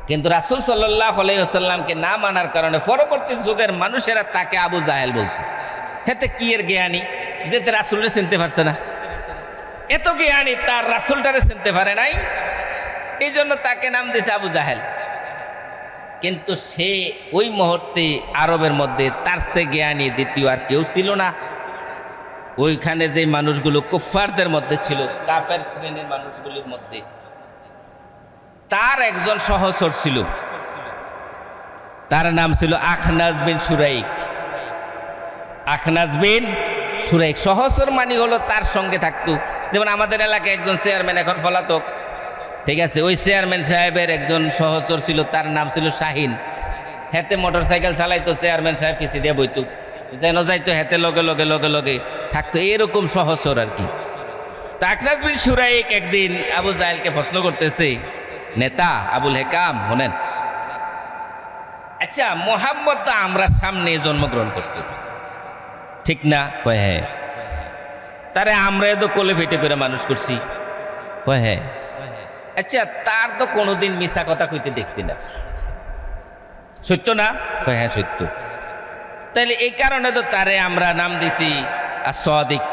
কিন্তু রাসূল সাল্লাল্লাহু আলাইহি ওয়াসাল্লামকে না মানার কারণে পরবর্তী যুগের মানুষেরা তাকে আবু জাহেল বলছে। হেতে কি এর জ্ঞানী যে রাসূলরে চিনতে পারছে না, এত জ্ঞানী তার রাসূলটারে চিনতে পারে নাই, এই জন্য তাকে নাম দিয়েছে আবু জাহেল। কিন্তু সে ওই মুহূর্তে আরবের মধ্যে তার সে জ্ঞানী দ্বিতীয় আর কেউ ছিল না। ওইখানে যে মানুষগুলো কুফফারদের মধ্যে ছিল, কাফের শ্রেণীর মানুষগুলোর মধ্যে তার একজন সহচর ছিল, তার নাম ছিল আখনাজ বিন শুরাইক। আখনাজ বিন শুরাইক সহচর মানে হলো তার সঙ্গে থাকতো। যেমন আমাদের এলাকায় একজন চেয়ারম্যান এখন পলাতক, ঠিক আছে, ওই চেয়ারম্যান সাহেবের একজন সহচর ছিল, তার নাম ছিল শাহিন। হেতে মোটর সাইকেল চালাইতো, চেয়ারম্যান সাহেব পিছিয়ে দিয়ে বইতো, যেন যাইতো হেতে লগে লগে লগে লগে থাকতো, এরকম সহচর আর কি। তো আখনাজ বিন শুরাইক একদিন আবু জাহেলকে প্রশ্ন করতেছে, নেতা আবুল হেকাম শোনেন, আচ্ছা মোহাম্মদ তো আমরা সামনে জন্মগ্রহণ করছি, ঠিক না? কয় হ্যাঁ। তারে আমরা তো কোলে ফেটে করে মানুষ করছি, কয় হ্যাঁ। আচ্ছা তার তো কোনোদিন মিছা কথা কইতে দেখছি না, সত্য না? কয় হ্যাঁ সত্য। তাইলে এই কারণে তো তারে আমরা নাম দিছি as-সাদিক,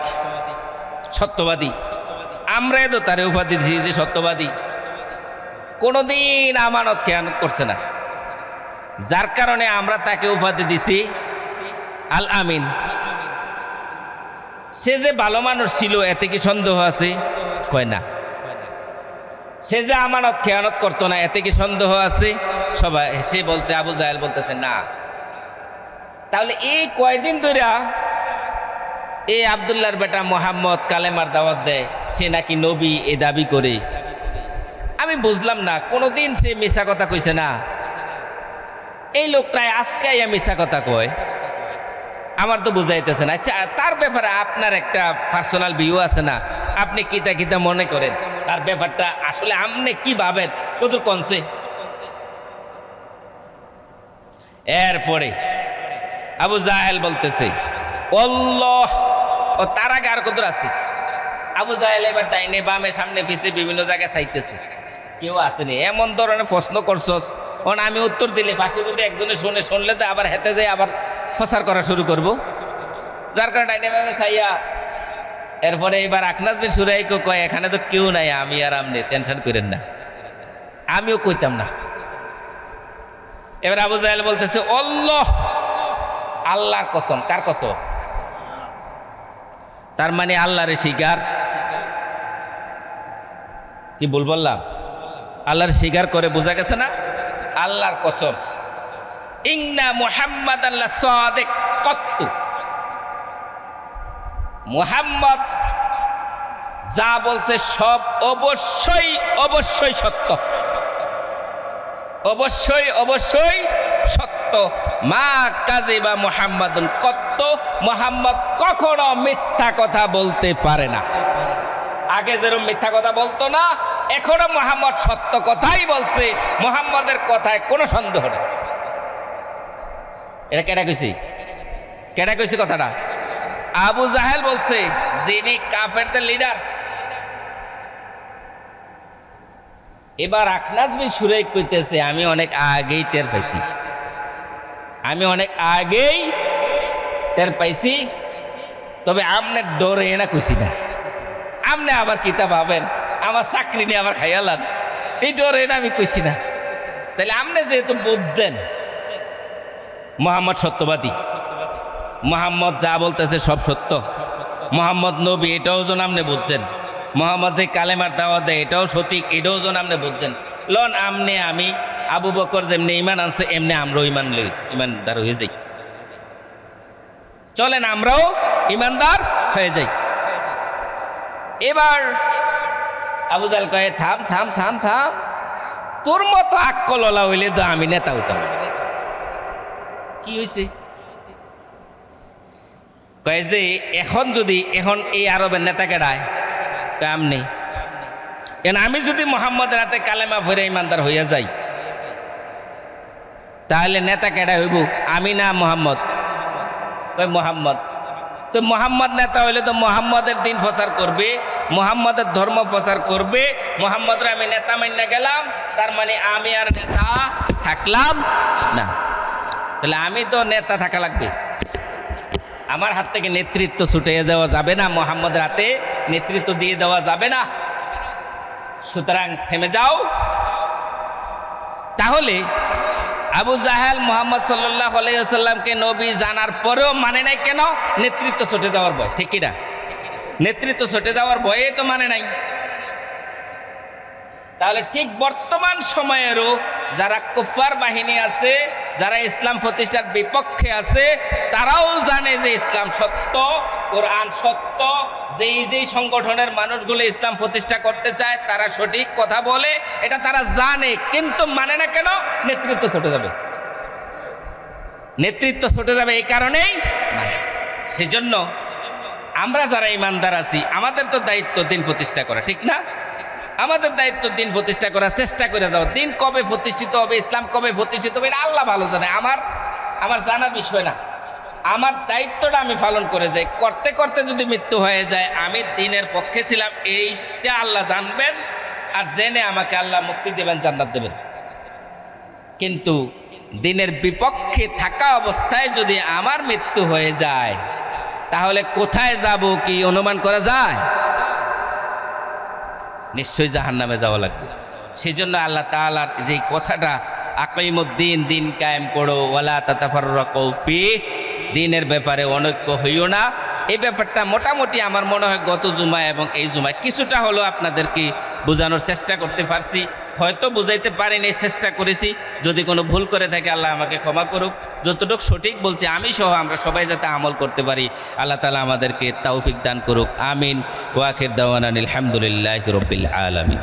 সত্যবাদী। আমরা তো তারে উপাধি দিছি যে সত্যবাদী, কোনোদিন আমানত খেয়ানত করছে না, যার কারণে আমরা তাকে উপাধি দিছি আল আমিন। সে যে ভালো মানুষ ছিল এতে কি সন্দেহ আছে? কয় না। সে যে আমানত খেয়ানত করতো না এতে কি সন্দেহ আছে? সবাই সে বলছে, আবু জাহেল বলতেছে না। তাহলে এই কয়দিন ধরে এই আব্দুল্লাহর বেটা মোহাম্মদ কালেমার দাওয়াত দেয়, সে নাকি নবী এ দাবি করে। আমি বুঝলাম না, কোনোদিন সে মিছা কথা কইছে না। এই লোকটাই আজকে মিছা কথা কয়, আমার তো বুঝাইতেছে না। আচ্ছা তার ব্যাপারে আপনার একটা পার্সোনাল ভিউ আছে না, আপনি কিতা কিতা মনে করেন তার ব্যাপারটা, আসলে আপনি কি ভাবেন কত কনসে? এরপরে আবু জাহেল বলতেছে আল্লাহ, ও তার আগে আর কত আছে? আবু জাহেল এবার ডাইনে বামে সামনে পিছে বিভিন্ন জায়গায় চাইতেছে, কেউ আসেনি। এমন ধরনের প্রশ্ন করছস, আমি উত্তর দিলে পাশে যদি একজনে শুনলে তো আবার হেতে যায় আবার প্রচার করা শুরু করব, যার কারণে ডাইনে বামে চাইয়া। এরপরে এবার আখনাজ বিন শুরাইকও কয়, এখানে তো কেউ নাই, আমি আর আপনি টেনশন করেন না। আমিও কইতাম না। এবার আবু জাহেল বলতেছে আল্লাহ, আল্লাহর কসম। কার কসম? তার মানে আল্লাহরে স্বীকার, কি ভুল বললাম? আল্লাহর স্বীকার করে, বোঝা গেছে না? আল্লাহর কসম, ইন্না মুহাম্মাদান লাসাদিক কত্তু, মুহাম্মদ যা বলছে সব অবশ্যই অবশ্যই সত্য, অবশ্যই অবশ্যই সত্য। মা কাযিবা মুহাম্মাদুন কত্ত, মুহাম্মদ কখনো মিথ্যা কথা বলতে পারে না। আগে যেরকম মিথ্যা কথা বলতো না, এখনো মুহাম্মদ সত্য কথাই বলছে, মুহাম্মদের কথায় কোনো সন্দেহ নেই। এটা কেডা কইছি? কেডা কইছি কথাটা? আবু জাহেল বলছে, যিনি কাফেরদের লিডার। এবার আখনাজ বিন শুরাইক কইতেছে, আমি অনেক আগেই টের পাইছি, আমি অনেক আগেই টের পাইছি, তবে আমনে ডরে না কইছি না। আমনে আবার কিতাব পাবেন, আমার চাকরি নিয়ে আবার খাইয়ালান, এই ডরে না আমি কইছি না। তাহলে আমনে যেহেতু বুঝছেন মুহাম্মদ সত্যবাদী, মুহাম্মদ যা বলতেছে সব সত্য, মুহাম্মদ নবী, এটাও যেন আপনি বুঝছেন, মুহাম্মদ যে কালেমার দাওয়াত দেয় এটাও সঠিক, এটাও যেন আপনি বুঝছেন। লন আমনে আমি আবু বকর যেমনি ইমান আনছে এমনি আমরাও ইমানদার হয়ে যাই। চলেন আমরাও ইমানদার হয়ে যাই। এবার আবু জাহেল কয়ে, থাম থাম থাম থাম, তোর মতো আক্কলওয়ালা হইলে তো আমি নেতা হইতাম। কি হয়েছে? কয়ে যে এখন এই আরবের নেতা কেডায়? কাম নেই। কেন আমি যদি মোহাম্মদের হাতে কালেমা ভরে ইমানদার হইয়া যাই, তাহলে নেতা কেডা হইব? আমি না মোহাম্মদ? কয় মোহাম্মদ। তো মোহাম্মদ নেতা হইলে তো মোহাম্মদের দিন প্রচার করবে, মোহাম্মদের ধর্ম প্রচার করবে। মোহাম্মদরা আমি নেতা মান্য গেলাম, তার মানে আমি আর নেতা থাকলাম না। তাহলে আমি তো নেতা থাকা লাগবে, আমার হাত থেকে নেতৃত্ব ছুটে দেওয়া যাবে না, মোহাম্মদের হাতে নেতৃত্ব দিয়ে দেওয়া যাবে না। সুতরাং থেমে যাও। তাহলে আবু জাহেল মুহাম্মদ সাল্লাল্লাহু আলাইহি ওয়াসাল্লামকে নবী জানার পরেও মানে নাই কেন? নেতৃত্ব ছুটে যাওয়ার ভয়, ঠিক কিনা? নেতৃত্ব ছুটে যাওয়ার ভয়ে তো মানে নাই। তাহলে ঠিক বর্তমান সময়েরও যারা কুফার বাহিনী আছে, যারা ইসলাম প্রতিষ্ঠার বিপক্ষে আছে, তারাও জানে যে ইসলাম সত্য, কোরআন সত্য, যেই সংগঠনের মানুষগুলো ইসলাম প্রতিষ্ঠা করতে চায় তারা সঠিক কথা বলে, এটা তারা জানে, কিন্তু মানে না কেন? নেতৃত্ব ছুটে যাবে, নেতৃত্ব ছুটে যাবে এই কারণেই। সেজন্য আমরা যারা ইমানদার আছি, আমাদের তো দায়িত্ব দিন প্রতিষ্ঠা করা, ঠিক না? আমাদের দায়িত্ব দিন প্রতিষ্ঠা করার চেষ্টা করে যাও। দিন কবে প্রতিষ্ঠিত হবে, ইসলাম কবে প্রতিষ্ঠিত হবে, এটা আল্লাহ ভালো জানে, আমার জানার বিষয় না। আমার দায়িত্বটা আমি পালন করে যাই, করতে করতে যদি মৃত্যু হয়ে যায়, আমি দিনের পক্ষে ছিলাম এইটা আল্লাহ জানবেন, আর জেনে আমাকে আল্লাহ মুক্তি দেবেন, জান্নাত দেবেন। কিন্তু দিনের বিপক্ষে থাকা অবস্থায় যদি আমার মৃত্যু হয়ে যায়, তাহলে কোথায় যাব কি অনুমান করা যায়? নিশ্চয়ই জাহান্নামে যাওয়া লাগবে। সেই জন্য আল্লাহ তাআলার যে কথাটা, আকিমুদ্দিন, দিন কায়েম করো, ওয়ালা তাতাফাররাকু ফি, দিনের ব্যাপারে অনৈক্য হইও না, এই ব্যাপারটা মোটামুটি আমার মনে হয় গত জুমায় এবং এই জুমায় কিছুটা হলো আপনাদেরকে বোঝানোর চেষ্টা করতে পারছি। হয়তো বুঝাইতে পারিনি, চেষ্টা করেছি। যদি কোনো ভুল করে থাকে আল্লাহ আমাকে ক্ষমা করুক। যতটুকু সঠিক বলছি আমি সহ আমরা সবাই যাতে আমল করতে পারি, আল্লাহ তাআলা আমাদেরকে তৌফিক দান করুক। আমিন। ওয়া আখির দাওয়ানা আলহামদুলিল্লাহি রাব্বিল আলামিন।